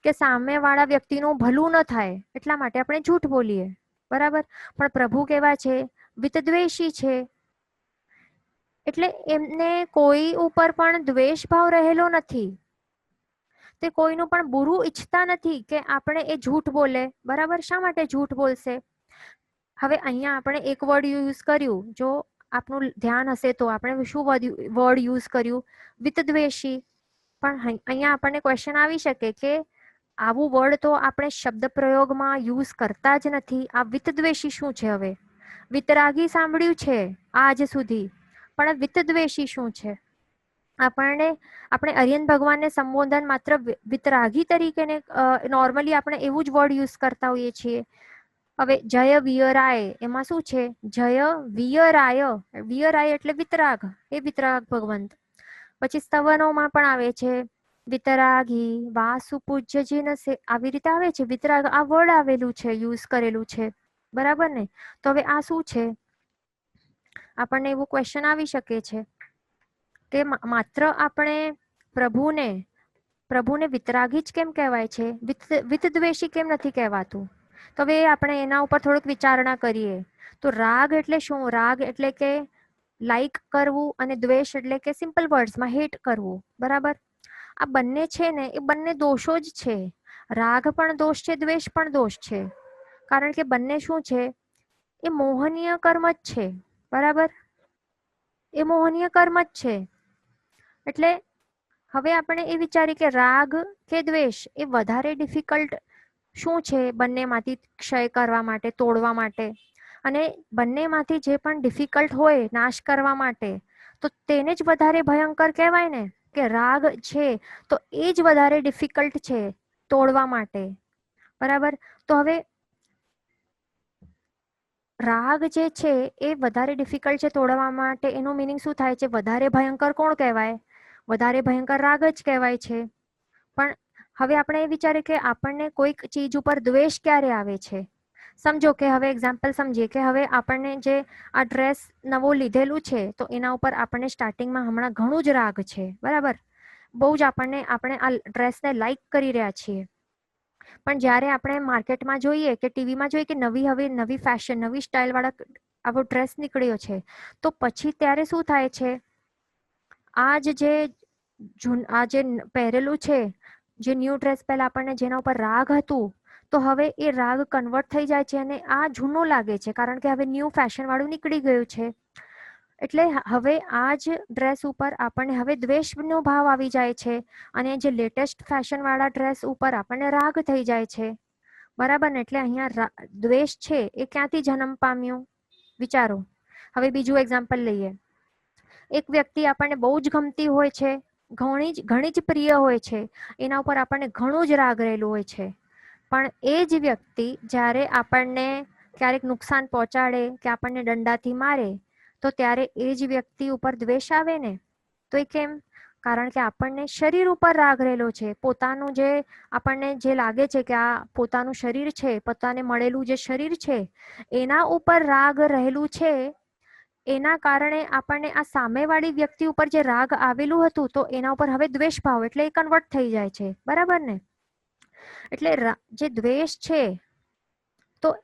કે સામેવાળા વ્યક્તિનું ભલું ન થાય એટલા માટે આપણે જૂઠ બોલીએ. બરાબર. પણ પ્રભુ કેવા છે? વિતદ્વેષી છે. એટલે એમને કોઈ ઉપર પણ દ્વેષ ભાવ રહેલો નથી. તે કોઈનું પણ બુરું ઈચ્છતા નથી કે આપણે એ જૂઠ બોલે. બરાબર. શા માટે જૂઠ બોલશે? હવે અહીંયા આપણે એક વર્ડ યુઝ કર્યું, જો આપનું ધ્યાન હશે તો આપણે શું વર્ડ યુઝ કર્યું? વિતદ્વેષી. પણ અહીંયા આપણને ક્વેશ્ચન આવી શકે કે આવું વર્ડ તો આપણે શબ્દ પ્રયોગમાં યુઝ કરતા જ નથી. આ વિતદ્વેષી શું છે? હવે વિતરાગી સાંભળ્યું છે આજ સુધી, પણ વિતદ્વેષી શું છે? આપણે અરિયન ભગવાનને સંબોધન માત્ર વિતરાગી તરીકે નોર્મલી આપણે એવું જ વર્ડ યુઝ કરતા હોઈએ છીએ. હવે જય વિયરાય એમાં શું છે? જય વિયરાય, વિયરાય એટલે વિતરાગ, એ વિતરાગ ભગવંત. પછી સ્તવનોમાં પણ આવે છે વિતરાગી વાસુ પૂજ્ય જીન સે, આવી રીતે આવે છે વિતરાગ. આ વર્ડ આવેલું છે, યુઝ કરેલું છે. બરાબર ને? તો હવે આ શું છે? આપણને એવું ક્વેશ્ચન આવી શકે છે કે માત્ર આપણે પ્રભુને વિતરાગી જ કેમ કહેવાય છે, વિતદ્વેષી કેમ નથી કહેવાતું? તો હવે આપણે એના ઉપર થોડુંક વિચારણા કરીએ. તો રાગ એટલે શું? રાગ એટલે કે લાઈક કરવું અને દ્વેષ એટલે કે સિમ્પલ વર્ડ્સમાં હેટ કરવું. બરાબર. આ બંને છે ને એ બંને દોષો જ છે. રાગ પણ દોષ છે, દ્વેષ પણ દોષ છે. કારણ કે બંને શું છે? એ મોહનીય કર્મ જ છે. બરાબર. એ મોહનીય કર્મ જ છે. એટલે હવે આપણે એ વિચારીએ કે રાગ કે દ્વેષ એ વધારે ડિફિકલ્ટ શું છે બંનેમાંથી ક્ષય કરવા માટે, તોડવા માટે? અને બંનેમાંથી જે પણ ડિફિકલ્ટ હોય નાશ કરવા માટે, તો તેને જ વધારે ભયંકર કહેવાય ને. કે રાગ છે તો એ જ વધારે ડિફિકલ્ટ છે તોડવા માટે. બરાબર. તો હવે રાગ જે છે એ વધારે ડિફિકલ્ટ છે તોડવા માટે, એનું મિનિંગ શું થાય છે? વધારે ભયંકર કોણ કહેવાય? વધારે ભયંકર રાગ જ કહેવાય છે. પણ હવે આપણે એ વિચારીએ કે આપણને કોઈક ચીજ ઉપર દ્વેષ ક્યારે આવે છે? સમજો કે હવે એક્ઝામ્પલ સમજીએ કે હવે આપણને જે આ ડ્રેસ નવો લીધેલું છે તો એના ઉપર આપણને સ્ટાર્ટિંગમાં હમણાં ઘણું જ રાગ છે. બરાબર. બહુ જ આપણે આ ડ્રેસને લાઈક કરી રહ્યા છીએ. પણ જ્યારે આપણે માર્કેટમાં જોઈએ કે ટીવીમાં જોઈએ કે નવી ફેશન, નવી સ્ટાઇલ વાળા આવો ડ્રેસ નીકળ્યો છે, તો પછી ત્યારે શું થાય છે? આ જે પહેરેલું છે, જે ન્યૂ ડ્રેસ પહેલા આપણને જેના ઉપર રાગ હતું, તો હવે એ રાગ કન્વર્ટ થઈ જાય છે અને આ જૂનું લાગે છે, કારણ કે હવે ન્યૂ ફેશન વાળું નીકળી ગયું છે. એટલે હવે આ જ ડ્રેસ ઉપર આપણને હવે દ્વેષનો ભાવ આવી જાય છે અને જે લેટેસ્ટ ફેશન વાળા ડ્રેસ ઉપર આપણને રાગ થઈ જાય છે. બરાબર ને? એટલે અહીંયા દ્વેષ છે એ ક્યાંથી જન્મ પામ્યું? વિચારો. હવે બીજું એક્ઝામ્પલ લઈએ. એક વ્યક્તિ આપણને બહુ જ ગમતી હોય છે, ઘણી જ પ્રિય હોય છે, એના ઉપર આપણને ઘણું જ રાગ રહેલું હોય છે. પણ એ જ વ્યક્તિ જ્યારે આપણને ક્યારેક નુકસાન પહોંચાડે કે આપણને દંડાથી મારે, તો ત્યારે એ જ વ્યક્તિ ઉપર દ્વેષ આવે ને. તો એ કેમ? કારણ કે આપણને શરીર ઉપર રાગ રહેલો છે. પોતાનું જે આપણને જે લાગે છે કે આ પોતાનું શરીર છે, પોતાને મળેલું જે શરીર છે એના ઉપર રાગ રહેલું છે. એના કારણે આપણને આ સામેવાળી વ્યક્તિ ઉપર જે રાગ આવેલું હતું તો એના ઉપર હવે દ્વેષ ભાવ એટલે એ કન્વર્ટ થઈ જાય છે. બરાબર ને? એટલે જે દ્વેષ છે તો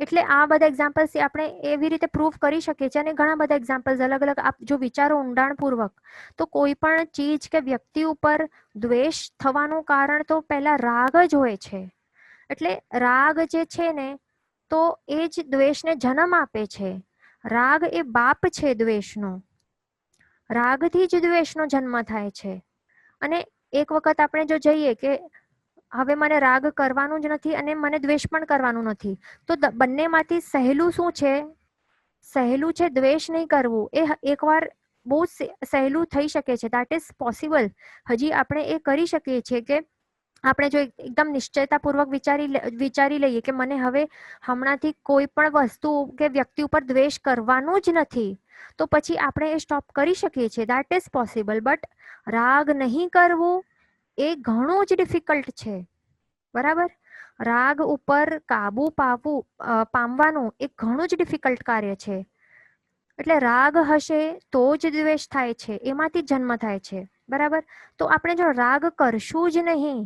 એટલે આ બધા એક્ઝામ્પલ્સ આપણે એવી રીતે પ્રૂવ કરી શકીએ છીએ અને ઘણા બધા એક્ઝામ્પલ્સ અલગ અલગ આપ જો વિચારો ઊંડાણપૂર્વક, તો કોઈ પણ ચીજ કે વ્યક્તિ ઉપર દ્વેષ થવાનું કારણ તો પહેલા રાગ જ હોય છે. એટલે રાગ જે છે ને તો એ જ દ્વેષને જન્મ આપે છે. રાગ એ બાપ છે દ્વેષનો. રાગથી જ દ્વેષનો જન્મ થાય છે. અને એક વખત આપણે જો જઈએ કે હવે મને રાગ કરવાનું જ નથી અને મને દ્વેષ પણ કરવાનું નથી, તો બંનેમાંથી સહેલું શું છે? સહેલું છે દ્વેષ નહીં કરવું. એ એકવાર બહુ સહેલું થઈ શકે છે, દેટ ઇઝ પોસિબલ. હજી આપણે એ કરી શકીએ છીએ કે આપણે જો એકદમ નિશ્ચયતાપૂર્વક વિચારી લઈએ કે મને હવે હમણાંથી કોઈ પણ વસ્તુ કે વ્યક્તિ ઉપર દ્વેષ કરવાનું જ નથી, તો પછી આપણે એ સ્ટોપ કરી શકીએ છીએ. That is possible. બટ રાગ નહીં કરવું એ ઘણું જ ડિફિકલ્ટ છે. બરાબર? રાગ ઉપર કાબુ પામવાનું એ ઘણું જ ડિફિકલ્ટ કાર્ય છે. એટલે રાગ હશે તો જ દ્વેષ થાય છે, એમાંથી જન્મ થાય છે. બરાબર? તો આપણે જો રાગ કરશું જ નહીં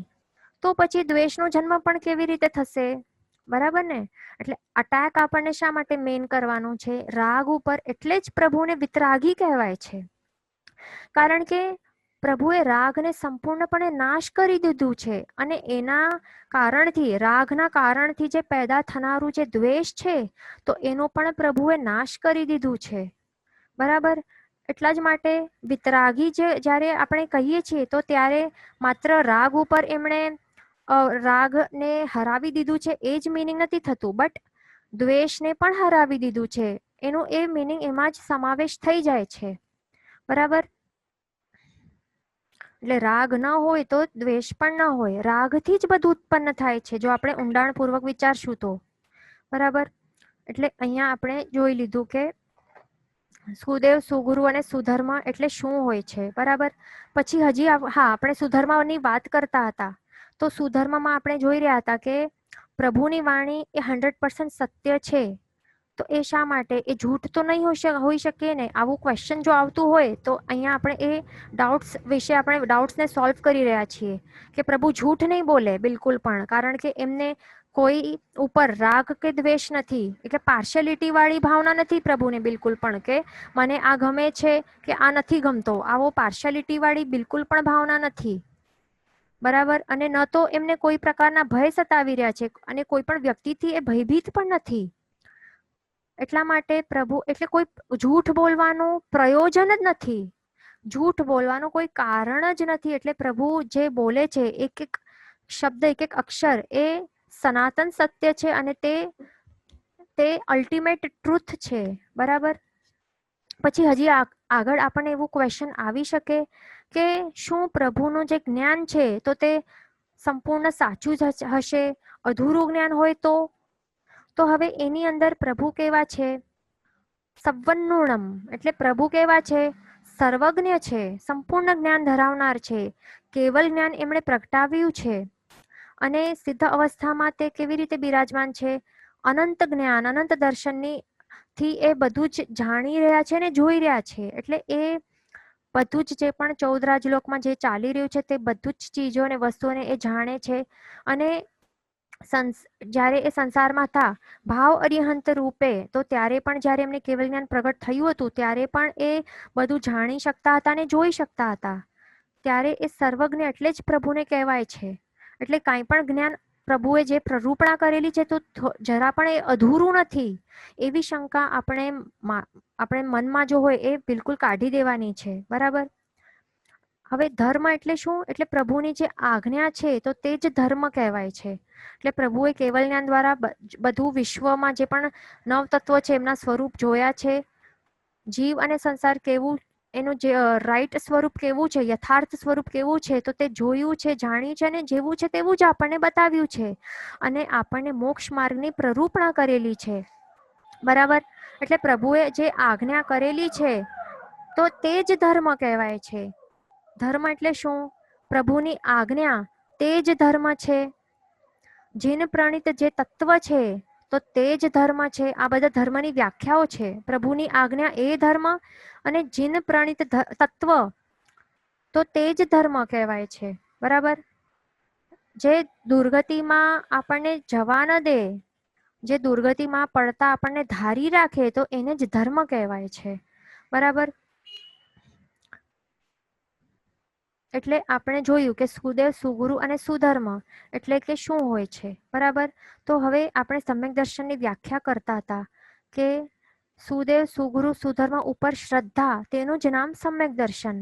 તો પછી દ્વેષનો જન્મ પણ કેવી રીતે થશે? બરાબર ને? એટલે અટેક આપણને શા માટે મેન કરવાનું છે? રાગ ઉપર. એટલે જ પ્રભુને વિતરાગી કહેવાય છે. કારણ કે પ્રભુએ રાગને સંપૂર્ણપણે નાશ કરી દીધું છે. અને એના કારણથી, રાગના કારણથી જે પેદા થનારું જે દ્વેષ છે, તો એનો પણ પ્રભુએ નાશ કરી દીધું છે. બરાબર? એટલા જ માટે વિતરાગી જ્યારે આપણે કહીએ છીએ તો ત્યારે માત્ર રાગ ઉપર એમણે રાગને હરાવી દીધું છે એ જ મિનિંગ નથી થતું, બટ દ્વેષને પણ હરાવી દીધું છે એનું એ મિનિંગ એમાં જ સમાવેશ થઈ જાય છે. બરાબર? એટલે રાગ ન હોય તો દ્વેષ પણ ન હોય. રાગથી જ બધું ઉત્પન્ન થાય છે જો આપણે ઊંડાણપૂર્વક વિચારશું તો. બરાબર? એટલે અહીંયા આપણે જોઈ લીધું કે સુદેવ, સુગુરુ અને સુધર્મ એટલે શું હોય છે. બરાબર? પછી હજી આપણે સુધર્મની વાત કરતા હતા. તો સુધર્મમાં આપણે જોઈ રહ્યા હતા કે પ્રભુની વાણી એ 100% સત્ય છે. તો એ શા માટે? એ જૂઠ તો નહીં હોઈ શકે ને? આવું ક્વેશ્ચન જો આવતું હોય તો અહીંયા આપણે એ ડાઉટ્સ વિશે આપણે ડાઉટ્સને સોલ્વ કરી રહ્યા છીએ કે પ્રભુ જૂઠ નહીં બોલે બિલકુલ પણ, કારણ કે એમને કોઈ ઉપર રાગ કે દ્વેષ નથી. એટલે પાર્શિયાલિટી વાળી ભાવના નથી પ્રભુને બિલકુલ પણ, કે મને આ ગમે છે કે આ નથી ગમતો. આવો પાર્શિયાલિટી વાળી બિલકુલ પણ ભાવના નથી. બરાબર? અને ન તો એમને કોઈ પ્રકારના ભય સતાવી રહ્યા છે અને કોઈ પણ વ્યક્તિથી એ ભયભીત પણ નથી. એટલા માટે પ્રભુ એટલે કોઈ જૂઠ બોલવાનું પ્રયોજન જ નથી. જૂઠ બોલવાનું કોઈ કારણ જ નથી. એટલે પ્રભુ જે બોલે છે એક એક શબ્દ, એક એક અક્ષર એ સનાતન સત્ય છે અને તે અલ્ટિમેટ ટ્રુથ છે. બરાબર? પછી હજી આગળ આપણને એવું ક્વેશ્ચન આવી શકે કે શું પ્રભુનું જે જ્ઞાન છે તો તે સંપૂર્ણ સાચું જ હશે? અધૂરું જ્ઞાન હોય તો હવે એની અંદર પ્રભુ કેવા છે? સવન્નુણમ. એટલે પ્રભુ કેવા છે? સર્વજ્ઞ છે, સંપૂર્ણ જ્ઞાન ધરાવનાર છે. કેવલ જ્ઞાન એમણે પ્રગટાવ્યું છે. અને સિદ્ધ અવસ્થામાં તે કેવી રીતે બિરાજમાન છે? અનંત જ્ઞાન, અનંત દર્શનની થી એ બધું જ જાણી રહ્યા છે ને જોઈ રહ્યા છે. એટલે એ બધું જ જે પણ 14 રાજલોકમાં જે ચાલી રહ્યું છે તે બધું જ ચીજો અને વસ્તુઓને એ જાણે છે. અને જ્યારે એ સંસારમાં હતા ભાવ અરિહંત રૂપે, તો ત્યારે પણ જ્યારે એમને કેવલ જ્ઞાન પ્રગટ થયું હતું ત્યારે પણ એ બધું જાણી શકતા હતા અને જોઈ શકતા હતા. ત્યારે એ સર્વજ્ઞ એટલે જ પ્રભુને કહેવાય છે. એટલે કાંઈ પણ જ્ઞાન પ્રભુએ જે પ્રરૂપણા કરેલી છે તો જરા પણ એ અધૂરું નથી. એવી શંકા આપણે મનમાં જો હોય એ બિલકુલ કાઢી દેવાની છે. બરાબર? હવે ધર્મ એટલે શું? એટલે પ્રભુની જે આજ્ઞા છે તો તે જ ધર્મ કહેવાય છે. એટલે પ્રભુએ કેવલ જ્ઞાન દ્વારા બધું વિશ્વમાં જે પણ નવતત્વો છે એમના સ્વરૂપ જોયા છે. જીવ અને સંસાર કેવું, એનું જે રાઈટ સ્વરૂપ કેવું છે, યથાર્થ સ્વરૂપ કેવું છે, તો તે જોયું છે, જાણ્યું છે અને જેવું છે તેવું જ આપણને બતાવ્યું છે. અને આપણને મોક્ષ માર્ગની પ્રરૂપણા કરેલી છે. બરાબર? એટલે પ્રભુએ જે આજ્ઞા કરેલી છે તો તે જ ધર્મ કહેવાય છે. ધર્મ એટલે શું? પ્રભુની આજ્ઞા તે જ ધર્મ છે. જીન પ્રણિત જે તત્વ છે તો તે જ ધર્મ છે. આ બધા ધર્મની વ્યાખ્યાઓ છે. પ્રભુની આજ્ઞા એ ધર્મ અને જીન પ્રણિત તત્વ તો તે જ ધર્મ કહેવાય છે. બરાબર? જે દુર્ગતિમાં આપણને જવા ન દે, જે દુર્ગતિમાં પડતા આપણને ધારી રાખે, તો એને જ ધર્મ કહેવાય છે. બરાબર? એટલે આપણે જોયું કે સુદેવ, સુગુરુ અને સુધર્મ એટલે કે શું હોય છે. બરાબર? તો હવે આપણે સમ્યક દર્શનની વ્યાખ્યા કરતા હતા કે સુદેવ સુગુરુ સુધર્મ ઉપર શ્રદ્ધા તેનું જ નામ સમ્યક દર્શન.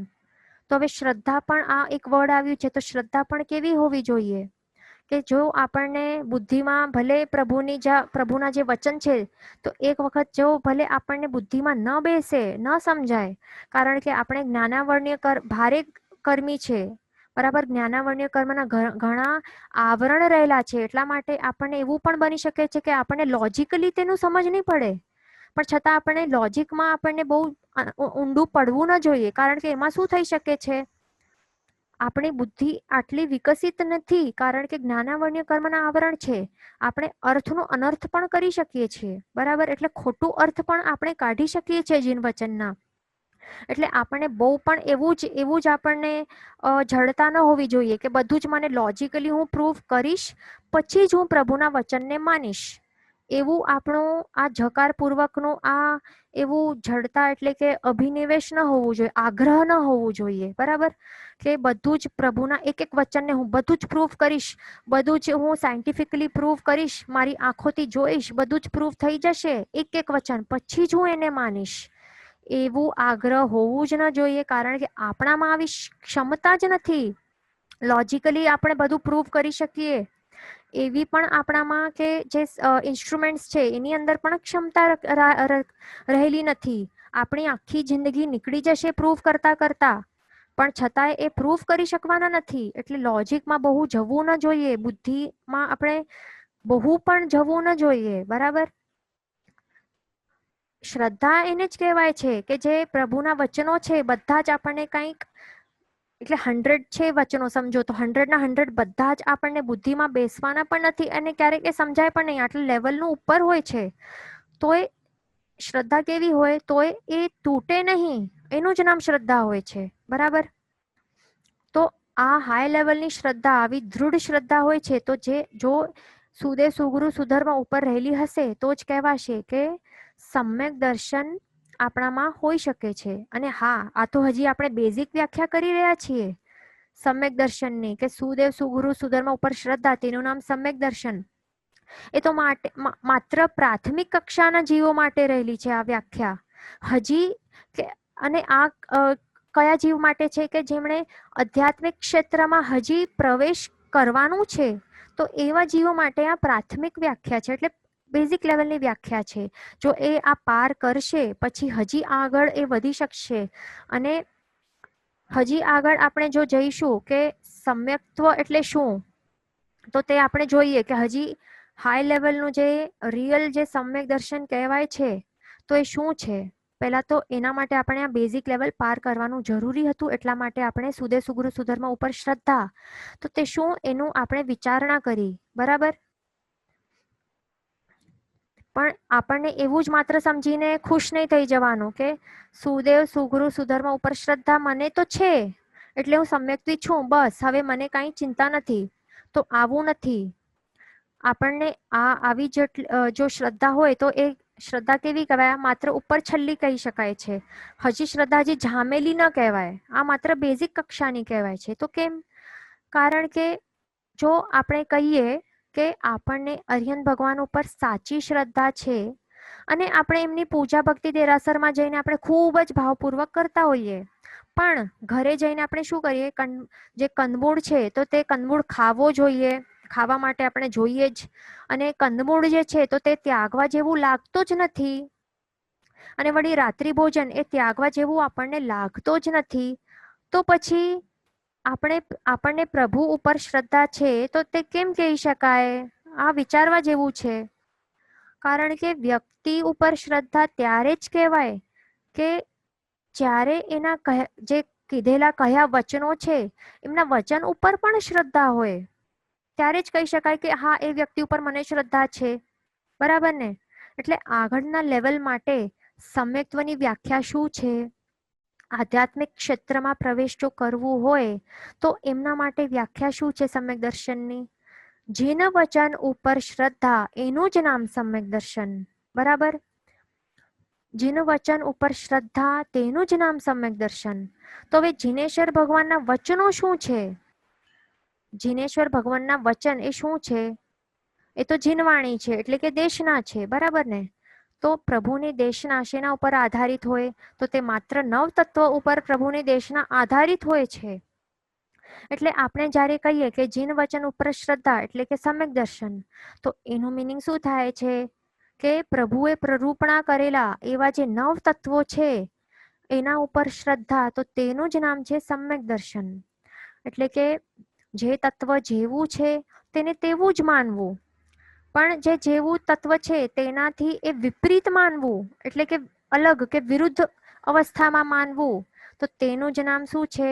તો હવે શ્રદ્ધા પણ આ એક વર્ડ આવ્યું છે, તો શ્રદ્ધા પણ કેવી હોવી જોઈએ કે જો આપણને બુદ્ધિમાં ભલે પ્રભુના જે વચન છે તો એક વખત જો ભલે આપણને બુદ્ધિમાં ન બેસે, ન સમજાય, કારણ કે આપણે જ્ઞાનાવર્ણ્ય ભારે કર્મી છે, બરાબર. જ્ઞાનાવર્ણ્ય કર્મના ઘણા આવરણ રહેલા છે, એટલા માટે આપણને એવું પણ બની શકે છે કે આપણને લોજિકલી તેનું સમજ નહીં પડે, પણ છતાં આપણને લોજિકમાં આપણને બહુ ઊંડું પડવું ન જોઈએ, કારણ કે એમાં શું થઈ શકે છે, આપણી બુદ્ધિ આટલી વિકસિત નથી, કારણ કે જ્ઞાનાવર્ણ્ય કર્મના આવરણ છે. આપણે અર્થનો અનર્થ પણ કરી શકીએ છીએ, બરાબર. એટલે ખોટું અર્થ પણ આપણે કાઢી શકીએ છીએ જીન વચનના. એટલે આપણને બહુ પણ એવું જ આપણને જડતા ન હોવી જોઈએ કે બધું જ મને લોજિકલી હું પ્રૂવ કરીશ પછી જ હું પ્રભુના વચનને માનીશ. એવું આપણું આ જકારપૂર્વકનું આ એવું જડતા એટલે કે અભિનિવેશ ન હોવું જોઈએ, આગ્રહ ન હોવું જોઈએ, બરાબર. કે બધું જ પ્રભુના એક એક વચનને હું બધું જ પ્રૂવ કરીશ, બધું જ હું સાયન્ટિફિકલી પ્રૂવ કરીશ, મારી આંખોથી જોઈશ, બધું જ પ્રૂવ થઈ જશે એક એક વચન પછી જ હું એને માનીશ. એવું આગ્રહ હોવું જ ન જોઈએ, કારણ કે આપણામાં આવી ક્ષમતા જ નથી. લોજિકલી આપણે બધું પ્રૂવ કરી શકીએ એવી પણ આપણામાં કે જે ઇન્સ્ટ્રુમેન્ટ્સ છે એની અંદર પણ ક્ષમતા રહેલી નથી. આપણી આખી જિંદગી નીકળી જશે પ્રૂવ કરતા કરતા, પણ છતાંય એ પ્રૂફ કરી શકવાના નથી. એટલે લોજિકમાં બહુ જવું ન જોઈએ, બુદ્ધિમાં આપણે બહુ પણ જવું ન જોઈએ, બરાબર. શ્રદ્ધા એને જ કહેવાય છે કે જે પ્રભુના વચનો છે બધા જ આપણને કંઈક, એટલે 100 છે વચનો, સમજો તો 100 બધા જ આપણને બુદ્ધિમાં બેસવાના પણ નથી અને ક્યારેક એ સમજાય પણ નહીં, આટલા લેવલનું ઉપર હોય છે. તોય શ્રદ્ધા કેવી હોય, તોય એ તૂટે નહીં, એનું જ નામ શ્રદ્ધા હોય છે, બરાબર. તો આ હાઈ લેવલની શ્રદ્ધા, આવી દૃઢ શ્રદ્ધા હોય છે, તો જો સુદેવ સુગુરુ સુધર્મ ઉપર રહેલી હશે તો જ કહેવાશે કે સમ્યક દર્શન આપણામાં હોઈ શકે છે. અને હા, આ તો હજી આપણે બેઝિક વ્યાખ્યા કરી રહ્યા છીએ સમ્યક દર્શનની, કે સુદેવ સુગુરુ સુધર્મ ઉપર શ્રદ્ધા તેનું નામ સમ્યક દર્શન. એ તો માત્ર પ્રાથમિક કક્ષાના જીવો માટે રહેલી છે આ વ્યાખ્યા. હજી અને આ કયા જીવ માટે છે કે જેમણે આધ્યાત્મિક ક્ષેત્રમાં હજી પ્રવેશ કરવાનું છે, તો એવા જીવો માટે આ પ્રાથમિક વ્યાખ્યા છે, એટલે બેઝિક લેવલની વ્યાખ્યા છે. જો એ આ પાર કરશે પછી હજી આગળ એ વધી શકશે. અને હજી આગળ આપણે જો જઈશું કે સમ્યક્ત્વ એટલે શું, તો તે આપણે જોઈએ કે હજી હાઈ લેવલનું જે રિયલ જે સમ્યક દર્શન કહેવાય છે તો એ શું છે. પહેલા તો એના માટે આપણે આ બેઝિક લેવલ પાર કરવાનું જરૂરી હતું, એટલા માટે આપણે સુદેવ સુગુરુ સુધર્મ ઉપર શ્રદ્ધા, તો તે શું એનું આપણે વિચારણા કરી, બરાબર. પણ આપણને એવું જ માત્ર સમજીને ખુશ નહીં થઈ જવાનું કે સુદેવ સુગુરુ સુધર્મ ઉપર શ્રદ્ધા મને તો છે એટલે હું સમ્યક્તિ છું, બસ, હવે મને કાંઈ ચિંતા નથી. તો આવું નથી. આપણને આવી જો શ્રદ્ધા હોય તો એ શ્રદ્ધા કેવી કહેવાય, માત્ર ઉપર છલ્લી કહી શકાય છે. હજી શ્રદ્ધા હજી જામેલી ન કહેવાય, આ માત્ર બેઝિક કક્ષાની કહેવાય છે. તો કેમ? કારણ કે જો આપણે કહીએ કે આપણને અરિહંત ભગવાન ઉપર સાચી શ્રદ્ધા છે અને આપણે એમની પૂજા ભક્તિ દેરાસરમાં જઈને આપણે ખૂબ જ ભાવપૂર્વક કરતા હોઈએ, પણ ઘરે જઈને આપણે શું કરીએ, જે કંદમૂળ છે તો તે કંદમૂળ ખાવો જોઈએ, ખાવા માટે આપણે જોઈએ જ, અને કંદમૂળ જે છે તો તે ત્યાગવા જેવું લાગતું જ નથી, અને વળી રાત્રિ ભોજન એ ત્યાગવા જેવું આપણને લાગતો જ નથી. તો પછી આપણને પ્રભુ ઉપર શ્રદ્ધા છે તો તે કેમ કહી શકાય? આ વિચારવા જેવું છે. કારણ કે વ્યક્તિ ઉપર શ્રદ્ધા ત્યારે જ કહેવાય કે જ્યારે એના જે કીધેલા કયા વચનો છે એમના વચન ઉપર પણ શ્રદ્ધા હોય, ત્યારે જ કહી શકાય કે હા, એ વ્યક્તિ ઉપર મને શ્રદ્ધા છે, બરાબર ને. એટલે આગળના લેવલ માટે સમ્યક્ત્વની વ્યાખ્યા શું છે, આધ્યાત્મિક ક્ષેત્રમાં પ્રવેશ જો કરવું હોય તો એમના માટે વ્યાખ્યા શું છે સમ્યક દર્શનની? જીન વચન ઉપર શ્રદ્ધા એનું જ નામ સમ્યક દર્શન, બરાબર. જીન વચન ઉપર શ્રદ્ધા તેનું જ નામ સમ્યક દર્શન. તો હવે જીનેશ્વર ભગવાનના વચનો શું છે? જીનેશ્વર ભગવાનના વચન એ શું છે? એ તો જીનવાણી છે, એટલે કે દેશના છે, બરાબર ને. તો પ્રભુની દેશના શેના ઉપર આધારિત હોય? તો તે માત્ર 9 તત્વ ઉપર પ્રભુની દેશના આધારિત હોય છે. એટલે આપણે જ્યારે કહીએ કે જીન વચન ઉપર શ્રદ્ધા એટલે કે સમ્યક દર્શન, તો એનું મિનિંગ શું થાય છે કે પ્રભુએ પ્રરૂપણા કરેલા એવા જે 9 તત્વો છે એના ઉપર શ્રદ્ધા, તો તેનું જ નામ છે સમ્યક દર્શન. એટલે કે જે તત્વ જેવું છે તેને તેવું જ માનવું, પણ જે જેવું તત્વ છે તેનાથી એ વિપરીત માનવું, એટલે કે અલગ કે વિરુદ્ધ અવસ્થામાં માનવું, તો તેનું જ નામ શું છે?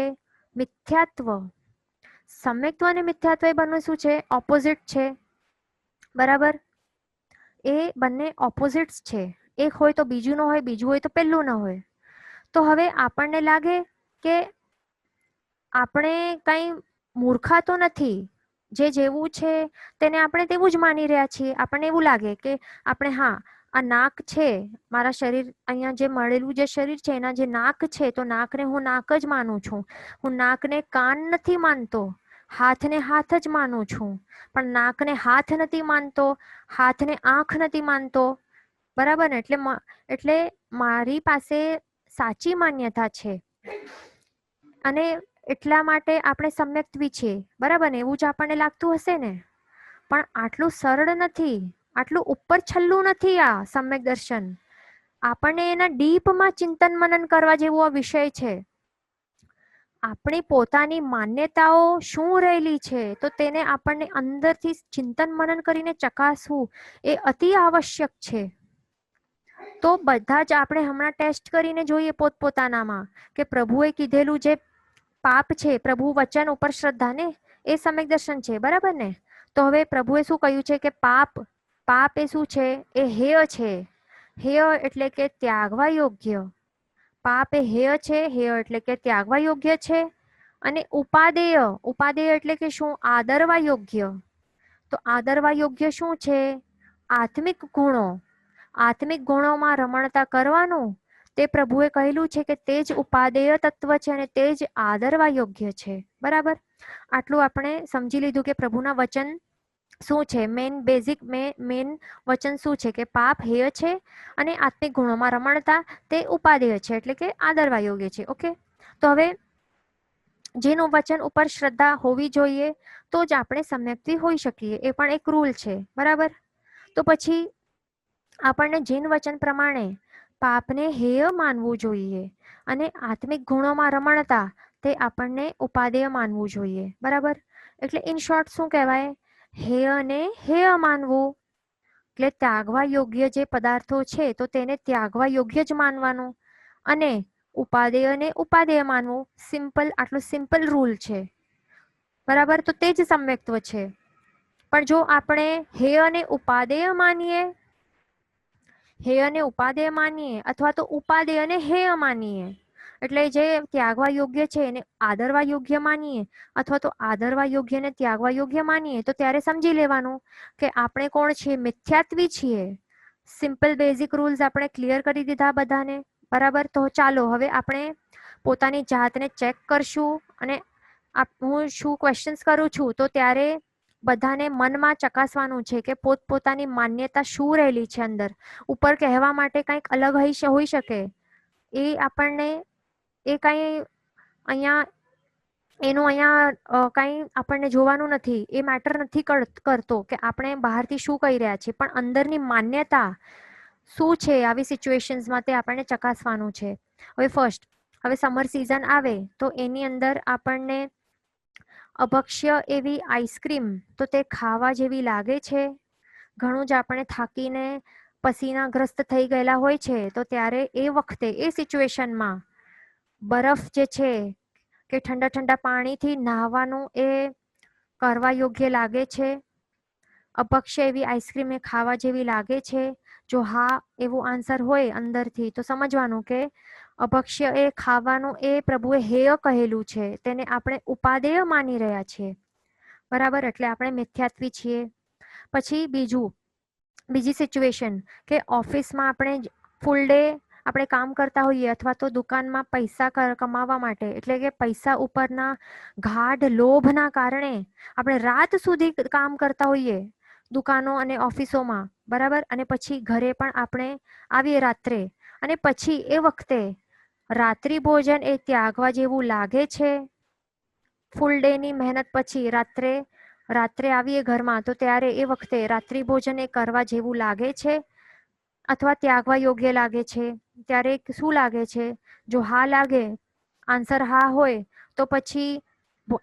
મિથ્યાત્વ. સમ્યક્ત્વ અને મિથ્યાત્વ એ બંને શું છે? ઓપોઝિટ છે. બરાબર? એ બંને ઓપોઝિટ્સ છે. એક હોય તો બીજું ન હોય, બીજું હોય તો પેલું ન હોય. તો હવે આપણને લાગે કે આપણે કંઈ મૂર્ખા તો નથી, જે જેવું છે તેને આપણે તેવું જ માની રહ્યા છીએ. આપણને એવું લાગે કે આપણે આ નાક છે, મારા શરીર અહીંયા જે મળેલું જે શરીર છે એના જે નાક છે, તો નાકને હું નાક જ માનું છું. હું નાકને કાન નથી માનતો, હાથને હાથ જ માનું છું. પણ નાકને હાથ નથી માનતો, હાથને આંખ નથી માનતો. બરાબર ને? એટલે મારી પાસે સાચી માન્યતા છે અને એટલા માટે આપણે સમ્યક્ત્વી છીએ. બરાબર ને? એવું જ આપણને લાગતું હશે ને? પણ આટલું સરળ નથી, આટલું ઉપર છલ્લું નથી આ સમ્યક દર્શન. આપણને એના ડીપમાં ચિંતન મનન કરવા જેવો આ વિષય છે. આપણી પોતાની માન્યતાઓ શું રહેલી છે, તો તેને આપણને અંદરથી ચિંતન મનન કરીને ચકાસવું એ અતિ આવશ્યક છે. તો બધા જ આપણે હમણાં ટેસ્ટ કરીને જોઈએ પોતપોતાનામાં કે પ્રભુએ કીધેલું જે પાપ છે, પ્રભુ વચન ઉપર શ્રદ્ધા ને એ સમ્યક દર્શન છે. બરાબર ને? તો હવે પ્રભુએ શું કહ્યું છે કે પાપ એ શું છે? એ હેય છે. હેય એટલે કે ત્યાગવા યોગ્ય. પાપ એ હેય છે. હેય એટલે કે ત્યાગવા યોગ્ય છે. અને ઉપાદેય એટલે કે શું? આદરવા યોગ્ય. તો આદરવા યોગ્ય શું છે? આત્મિક ગુણો. આત્મિક ગુણોમાં રમણતા કરવાનું, તે પ્રભુએ કહેલું છે કે તે જ ઉપાદેય તત્વ છે અને તે જ આદરવા યોગ્ય છે. બરાબર? આટલું આપણે સમજી લીધું કે પ્રભુના વચન શું છે. મેન વચન શું છે કે પાપ હેય છે અને આત્મિક ગુણોમાં રમણતા તે ઉપાદેય છે, એટલે કે આદરવા યોગ્ય છે. ઓકે, તો હવે જેનું વચન ઉપર શ્રદ્ધા હોવી જોઈએ તો જ આપણે સમ્યક્ત્વી હોઈ શકીએ. એ પણ એક રૂલ છે. બરાબર? તો પછી આપણને જીન વચન પ્રમાણે પાપને હેય માનવું જોઈએ અને આત્મિક ગુણોમાં રમણતા તે આપણને ઉપાદેય માનવું જોઈએ. બરાબર? એટલે ઇન શોર્ટ શું કહેવાય? હેયને હેય માનવું. એટલે ત્યાગવા યોગ્ય જે પદાર્થો છે તો તેને ત્યાગવા યોગ્ય જ માનવાનું અને ઉપાદેયને ઉપાદેય માનવું. આટલું સિમ્પલ રૂલ છે. બરાબર? તો તે જ સમ્યક્ત્વ છે. પણ જો આપણે હેય અને ઉપાદેય માનીએ અથવા તો ઉપાદેય અને હેય માનીએ, એટલે જે ત્યાગવા યોગ્ય છે એને આદરવા યોગ્ય માનીએ અથવા તો આદરવા યોગ્ય ને ત્યાગવા યોગ્ય માનીએ, તો ત્યારે સમજી લેવાનું કે આપણે કોણ છીએ? મિથ્યાત્વી છીએ. સિમ્પલ બેઝિક રૂલ્સ આપણે ક્લિયર કરી દીધા બધાને. બરાબર? તો ચાલો હવે આપણે પોતાની જાતને ચેક કરશું અને હું શું ક્વેશ્ચન્સ કરું છું તો ત્યારે બધાને મનમાં ચકાસવાનું છે કે પોતપોતાની માન્યતા શું રહેલી છે અંદર. ઉપર કહેવા માટે કંઈક અલગ હોઈ શકે, એ આપણને એ કંઈ અહીંયા કંઈ આપણને જોવાનું નથી. એ મેટર નથી કરતો કે આપણે બહારથી શું કહી રહ્યા છીએ, પણ અંદરની માન્યતા શું છે આવી સિચ્યુએશન્સમાં તે આપણને ચકાસવાનું છે. હવે સમર સિઝન આવે તો એની અંદર આપણને અભક્ષ્ય એવી આઈસ્ક્રીમ તો તે ખાવા જેવી લાગે છે. ઘણું જ આપણે થાકીને પસીનાગ્રસ્ત થઈ ગયેલા હોય છે, તો ત્યારે એ વખતે એ સિચ્યુએશનમાં બરફ જે છે કે ઠંડા ઠંડા પાણીથી નહાવાનું એ કરવા યોગ્ય લાગે છે? અભક્ષ્ય એવી આઈસ્ક્રીમ એ ખાવા જેવી લાગે છે? જો હા એવું આન્સર હોય અંદરથી તો સમજવાનું કે અભક્ષ્ય એ ખાવાનું એ પ્રભુએ હેય કહેલું છે, તેને આપણે ઉપાદેય માની રહ્યા છીએ. બરાબર? એટલે આપણે મિથ્યાત્વી છીએ. પછી બીજી સિચ્યુએશન કે ઓફિસમાં આપણે ફૂલ ડે આપણે કામ કરતા હોઈએ અથવા તો દુકાનમાં પૈસા કમાવા માટે, એટલે કે પૈસા ઉપરના ગાઢ લોભના કારણે આપણે રાત સુધી કામ કરતા હોઈએ દુકાનો અને ઓફિસોમાં. બરાબર. અને પછી ઘરે પણ આપણે આવીએ રાત્રે, અને પછી એ વખતે રાત્રિ ભોજન એ ત્યાગવા જેવું લાગે છે? ફૂલ ડે ની મહેનત પછી રાત્રે આવીએ ઘરમાં, તો ત્યારે એ વખતે રાત્રિ ભોજન એ કરવા જેવું લાગે છે અથવા ત્યાગવા યોગ્ય લાગે છે? ત્યારે શું લાગે છે? જો હા લાગે, આન્સર હા હોય, તો પછી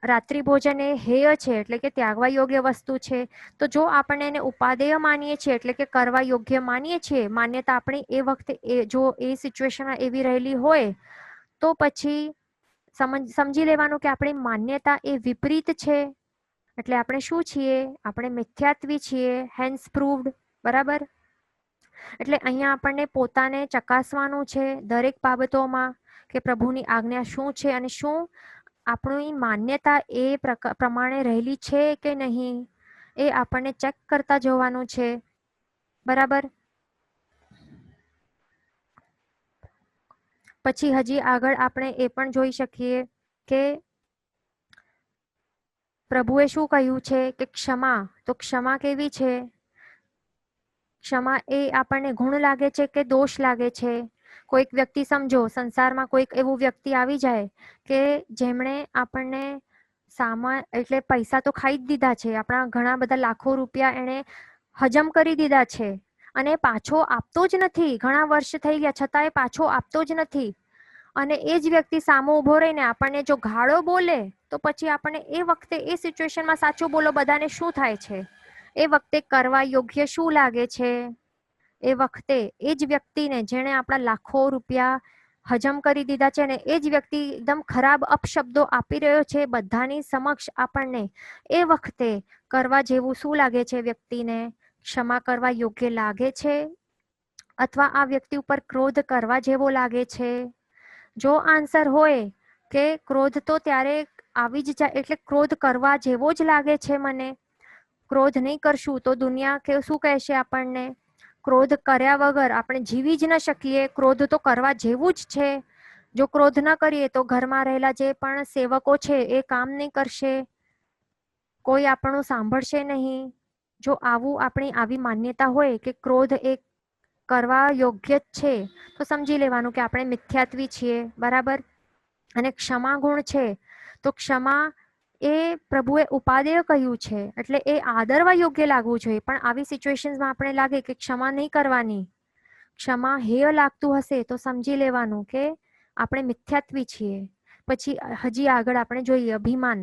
રાત્રિ ભોજન એ હેય છે, એટલે કે ત્યાગવા યોગ્ય વસ્તુ છે. તો જો આપણે એને ઉપાદેય માનીએ છીએ, એટલે કે કરવા યોગ્ય માનીએ છીએ, માન્યતા આપણી એ વખતે જો એ સિચ્યુએશનમાં એવી રહેલી હોય, તો પછી સમજી લેવાનું કે આપણી માન્યતા એ વિપરીત છે. એટલે આપણે શું છીએ? આપણે મિથ્યાત્વી છીએ, હેન્સ પ્રૂવડ. બરાબર. એટલે અહીંયા આપણને પોતાને ચકાસવાનું છે દરેક બાબતોમાં, કે પ્રભુની આજ્ઞા શું છે અને શું આપણી માન્યતા એ પ્રમાણે રહેલી છે કે નહીં, એ આપણને ચેક કરતા જોવાનું છે. બરાબર. પછી હજી આગળ આપણે એ પણ જોઈ શકીએ કે પ્રભુએ શું કહ્યું છે કે ક્ષમા. તો ક્ષમા કેવી છે? ક્ષમા એ આપણને ગુણ લાગે છે કે દોષ લાગે છે? કોઈક વ્યક્તિ, સમજો સંસારમાં કોઈક એવું વ્યક્તિ આવી જાય કે જેમણે આપણને એટલે પૈસા તો ખાઈ જ દીધા છે, આપણા ઘણા બધા લાખો રૂપિયા એને હજમ કરી દીધા છે, અને પાછો આપતો જ નથી. ઘણા વર્ષ થઈ ગયા છતાં એ પાછો આપતો જ નથી. અને એ જ વ્યક્તિ સામો ઉભો રહીને આપણને જો ગાળો બોલે, તો પછી આપણને એ વખતે એ સિચ્યુએશનમાં સાચું બોલો બધાને શું થાય છે? એ વખતે કરવા યોગ્ય શું લાગે છે? એ વખતે એ જ વ્યક્તિને જેણે આપણા લાખો રૂપિયા હજમ કરી દીધા છે, ને એ જ વ્યક્તિ એકદમ ખરાબ અપશબ્દો આપી રહ્યો છે બધાની સમક્ષ આપણને, એ વખતે કરવા જેવું શું લાગે છે વ્યક્તિને? ક્ષમા કરવા યોગ્ય લાગે છે? અથવા આ વ્યક્તિ ઉપર ક્રોધ કરવા જેવો લાગે છે? જો આન્સર હોય કે ક્રોધ તો ત્યારે આવી જ જાય, એટલે ક્રોધ કરવા જેવો જ લાગે છે મને, ક્રોધ નહીં કરશું તો દુનિયા શું કહેશે આપણને? ક્રોધ કર્યા વગર આપણે જીવી જ ન શકીએ, ક્રોધ તો કરવા જેવું જ છે. જો ક્રોધ ન કરીએ તો ઘરમાં રહેલા જે પણ સેવકો છે એ કામ નહીં કરશે, કોઈ આપણું સાંભળશે નહીં. જો આપણી આવી માન્યતા હોય કે ક્રોધ એ કરવા યોગ્ય જ છે, તો સમજી લેવાનું કે આપણે મિથ્યાત્વી છીએ. બરાબર. અને ક્ષમા ગુણ છે, તો ક્ષમા એ પ્રભુએ ઉપાદેય કહ્યું છે, એટલે એ આદરવા યોગ્ય લાગવું જોઈએ. પણ આવી સિચ્યુએશન્સમાં આપણે લાગે કે ક્ષમા નહીં કરવાની, ક્ષમા હેય લાગતું હશે, તો સમજી લેવાનું કે આપણે મિથ્યાત્વી છીએ. પછી હજી આગળ આપણે જોઈએ અભિમાન.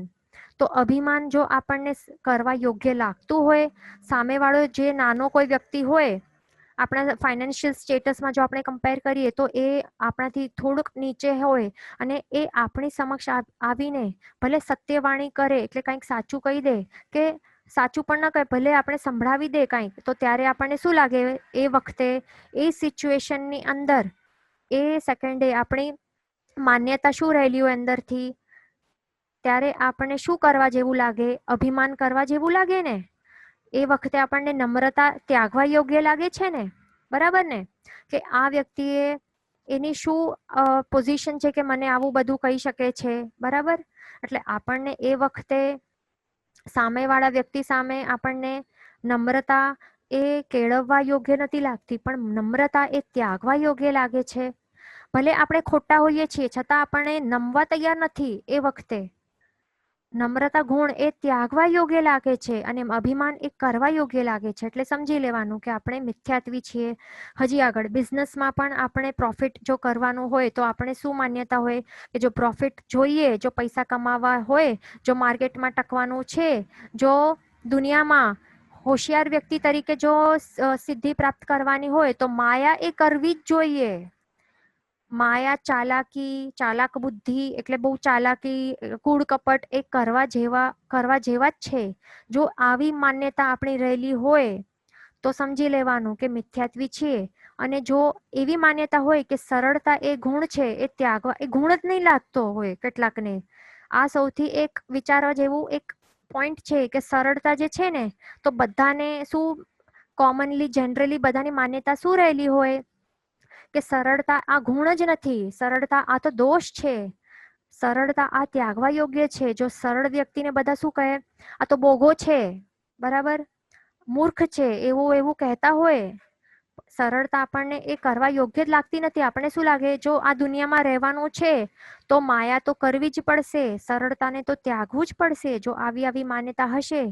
તો અભિમાન જો આપણને કરવા યોગ્ય લાગતું હોય, સામેવાળો જે નાનો કોઈ વ્યક્તિ હોય, આપણા ફાઇનાન્શિયલ સ્ટેટસમાં જો આપણે કમ્પેર કરીએ તો એ આપણાથી થોડુંક નીચે હોય, અને એ આપણી સમક્ષ આવીને ભલે સત્યવાણી કરે, એટલે કંઈક સાચું કહી દે, કે સાચું પણ ન કહે, ભલે આપણે સંભળાવી દે કંઈક, તો ત્યારે આપણને શું લાગે? એ વખતે એ સિચ્યુએશનની અંદર એ સેકન્ડે આપણી માન્યતા શું રહેલી હોય અંદરથી, ત્યારે આપણને શું કરવા જેવું લાગે? અભિમાન કરવા જેવું લાગે ને? એ વખતે આપણને નમ્રતા ત્યાગવા યોગ્ય લાગે છે ને? બરાબર ને? કે આ વ્યક્તિએ એની શું પોઝિશન છે કે મને આવું બધું કહી શકે છે? બરાબર. એટલે આપણને એ વખતે સામેવાળા વ્યક્તિ સામે આપણને નમ્રતા એ કેળવવા યોગ્ય નથી લાગતી, પણ નમ્રતા એ ત્યાગવા યોગ્ય લાગે છે. ભલે આપણે ખોટા હોઈએ છીએ છતાં આપણને નમવા તૈયાર નથી. એ વખતે નમ્રતા ગુણ એ ત્યાગવા યોગ્ય લાગે છે, અને અભિમાન એ કરવા યોગ્ય લાગે છે. એટલે સમજી લેવાનું કે આપણે મિથ્યાત્વી છીએ. હજી આગળ બિઝનેસમાં પણ આપણે પ્રોફિટ જો કરવાનું હોય, તો આપણે શું માન્યતા હોય કે જો પ્રોફિટ જોઈએ, જો પૈસા કમાવા હોય, જો માર્કેટમાં ટકવાનું છે, જો દુનિયામાં હોશિયાર વ્યક્તિ તરીકે જો સિદ્ધિ પ્રાપ્ત કરવાની હોય, તો માયા એ કરવી જ જોઈએ. માયા, ચાલાકી, ચાલાક બુદ્ધિ એટલે બહુ ચાલાકી, કૂડ કપટ એ કરવા જેવા જ છે. જો આવી માન્યતા આપણી રહેલી હોય, તો સમજી લેવાનું કે મિથ્યાત્વી છીએ. અને જો એવી માન્યતા હોય કે સરળતા એ ગુણ છે, એ ત્યાગવા એ ગુણ જ નહીં લાગતો હોય કેટલાકને. આ સૌથી એક વિચારવા જેવું એક પોઈન્ટ છે કે સરળતા જે છે ને, તો બધાને શું કોમનલી જનરલી બધાની માન્યતા શું રહેલી હોય કે સરળતા આ ગુણ જ નથી, સરળતા આ તો દોષ છે, સરળતા આ ત્યાગવા યોગ્ય છે. જો સરળ વ્યક્તિને બધા શું કહે? આ તો બોગો છે. બરાબર. મૂર્ખ છે એવું એવું કહેતા હોય, સરળતા આપણને એ કરવા યોગ્ય જ લાગતી નથી. આપણે શું લાગે, જો આ દુનિયામાં રહેવાનું છે તો માયા તો કરવી જ પડશે, સરળતાને તો ત્યાગવું જ પડશે. જો આવી આવી માન્યતા હશે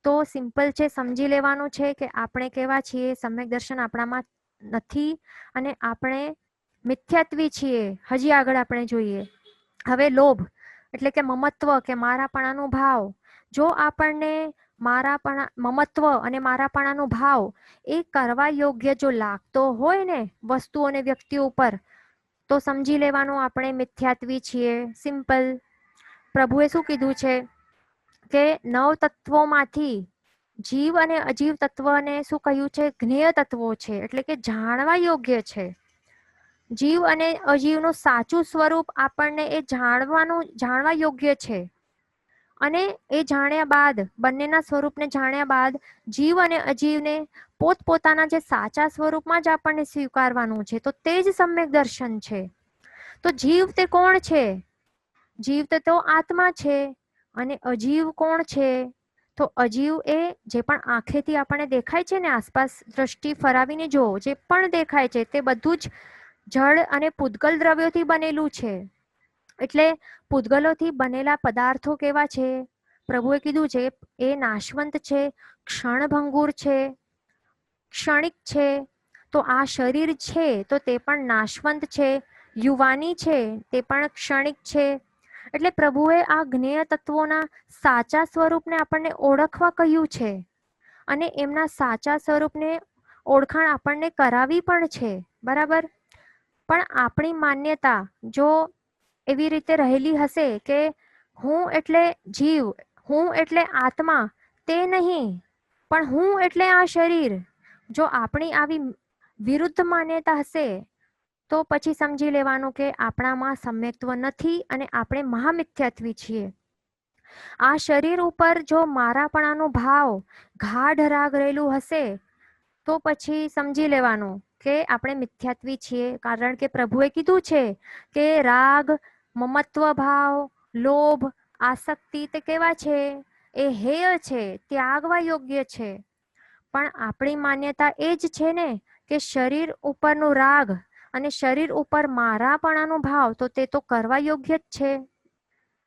તો સિમ્પલ છે, સમજી લેવાનું છે કે આપણે કેવા છીએ, સમ્યક દર્શન આપણામાં નથી અને આપણે મિથ્યાત્વી છીએ. હજી આગળ આપણે જોઈએ. હવે લોભ એટલે કે મમત્વ કે મારાપણાનો ભાવ. જો આપણને મારાપણા, મમત્વ અને મારાપણાનો ભાવ એ કરવા યોગ્ય જો લાગતો હોય ને વસ્તુ અને વ્યક્તિઓ ઉપર, તો સમજી લેવાનું આપણે મિથ્યાત્વી છીએ. સિમ્પલ. પ્રભુએ શું કીધું છે કે 9 તત્વોમાંથી જીવ અને અજીવ તત્વને શું કહ્યું છે, જ્ઞેય તત્વો છે, એટલે કે જાણવા યોગ્ય છે. જીવ અને અજીવનું સાચું સ્વરૂપ આપણને એ જાણવા યોગ્ય છે. અને એ જાણ્યા બાદ, બંનેના સ્વરૂપને જાણ્યા બાદ જીવ અને અજીવને પોતપોતાના જે સાચા સ્વરૂપમાં જ આપણને સ્વીકારવાનું છે. તો તે જ સમ્યક દર્શન છે. તો જીવ તે કોણ છે? જીવ તો આત્મા છે. અને અજીવ કોણ છે? તો અજીવ એ જે પણ આંખેથી આપણને દેખાય છે ને, આસપાસ દ્રષ્ટિ ફરાવીને જો જે પણ દેખાય છે તે બધું જ જળ અને પૂતગલ દ્રવ્યોથી બનેલું છે. એટલે પૂતગલોથી બનેલા પદાર્થો કેવા છે? પ્રભુએ કીધું છે એ નાશવંત છે, ક્ષણભંગુર છે, ક્ષણિક છે. તો આ શરીર છે તો તે પણ નાશવંત છે, યુવાની છે તે પણ ક્ષણિક છે. એટલે પ્રભુએ આ જ્ઞેય તત્વોના સાચા સ્વરૂપને આપણને ઓળખવા કહ્યું છે અને એમના સાચા સ્વરૂપને ઓળખાણ આપણને કરાવી પણ છે. બરાબર. પણ આપણી માન્યતા જો એવી રીતે રહેલી હશે કે હું એટલે જીવ, હું એટલે આત્મા, તે નહીં, પણ હું એટલે આ શરીર. જો આપણી આવી વિરુદ્ધ માન્યતા હશે તો પછી સમજી લેવાનું કે આપણામાં સમ્યક્ત્વ નથી અને આપણે મહામિથ્યાત્વી છીએ. આ શરીર ઉપર જો મારાપણાનો ભાવ ગાઢ રાગ રહેલું હશે તો પછી સમજી લેવાનું કે આપણે મિથ્યાત્વી છીએ. કારણ કે પ્રભુએ કીધું છે કે રાગ, મમત્વ ભાવ, લોભ, આસક્તિ તે કેવા છે? એ હેય છે, ત્યાગવા યોગ્ય છે. પણ આપણી માન્યતા એ જ છે ને કે શરીર ઉપરનો રાગ અને શરીર ઉપર મારાપણાનો ભાવ, તો તે તો કરવા યોગ્ય જ છે.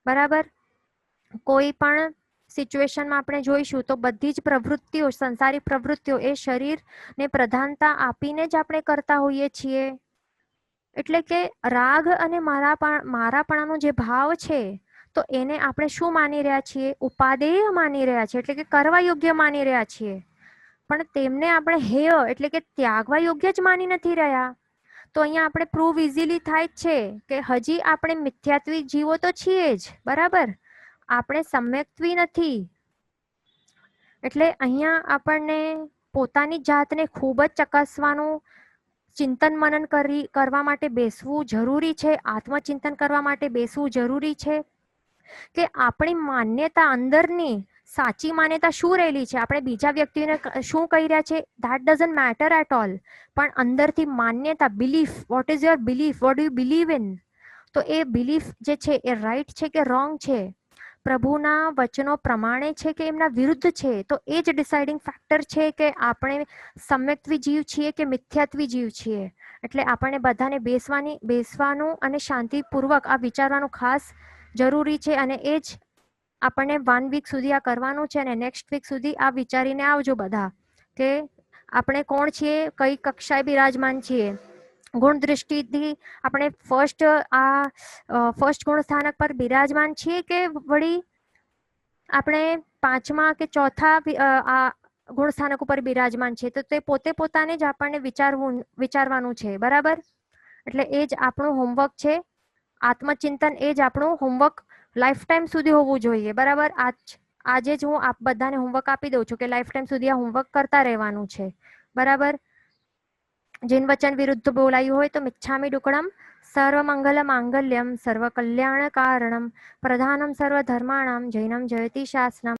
બરાબર. કોઈ પણ સિચ્યુએશનમાં આપણે જોઈશું તો બધી જ પ્રવૃત્તિઓ, સંસારી પ્રવૃત્તિઓ એ શરીરને પ્રધાનતા આપીને જ આપણે કરતા હોઈએ છીએ. એટલે કે રાગ અને મારાપણાનો જે ભાવ છે તો એને આપણે શું માની રહ્યા છીએ? ઉપાદેય માની રહ્યા છીએ, એટલે કે કરવા યોગ્ય માની રહ્યા છીએ. પણ તેમને આપણે હેય એટલે કે ત્યાગવા યોગ્ય જ માની નથી રહ્યા. તો અહીંયા આપણે પ્રૂવ ઇઝીલી થાય જ છે કે હજી આપણે મિથ્યાત્વી જીવો તો છીએ જ. બરાબર. આપણે સમ્યક્ત્વી નથી. એટલે અહીંયા આપણને પોતાની જાતને ખૂબ જ ચકાસવાનું, ચિંતન મનન કરવા માટે બેસવું જરૂરી છે. આત્મચિંતન કરવા માટે બેસવું જરૂરી છે કે આપણી માન્યતા અંદરની સાચી માન્યતા શું રહેલી છે. આપણે બીજા વ્યક્તિને શું કહી રહ્યા છે that doesn't matter at all. પણ અંદરથી માન્યતા, belief, what is your belief, what do you believe in. તો એ બિલીફ જે છે એ રાઈટ છે કે રોંગ છે, પ્રભુના વચનો પ્રમાણે છે કે એમના વિરુદ્ધ છે. તો એ જ ડિસાઇડિંગ ફેક્ટર છે કે આપણે સમ્યક્ત્વી જીવ છીએ કે મિથ્યાત્વી જીવ છીએ. એટલે આપણને બધાને બેસવાનું અને શાંતિપૂર્વક આ વિચારવાનું ખાસ જરૂરી છે. અને એ જ આપણને 1 વીક સુધી આ કરવાનું છે. અને નેક્સ્ટ વીક સુધી આ વિચારીને આવજો બધા કે આપણે કોણ છીએ, કઈ કક્ષાએ બિરાજમાન છીએ. ગુણ દૃષ્ટિથી આપણે ફર્સ્ટ ગુણ સ્થાનક પર બિરાજમાન છીએ કે વળી આપણે 5મા કે 4થા ગુણ સ્થાનક ઉપર બિરાજમાન છે. તો તે પોતે પોતાને જ આપણને વિચારવાનું છે. બરાબર. એટલે એ જ આપણું હોમવર્ક છે. આત્મચિંતન એ જ આપણું હોમવર્ક લાઈફ ટાઈમ સુધી હોવું જોઈએ. બરાબર. આજે જ હું આપ બધાને હોમવર્ક આપી દઉં છું કે લાઈફ ટાઈમ સુધી આ હોમવર્ક કરતા રહેવાનું છે. બરાબર. જીન વચન વિરુદ્ધ બોલાયું હોય તો મિચ્છામી ડુક્કડમ. સર્વમંગલ માંગલ્યમ સર્વ કલ્યાણ કારણમ પ્રધાનમ સર્વ ધર્માણામ જૈનમ જયતિ શાસનમ.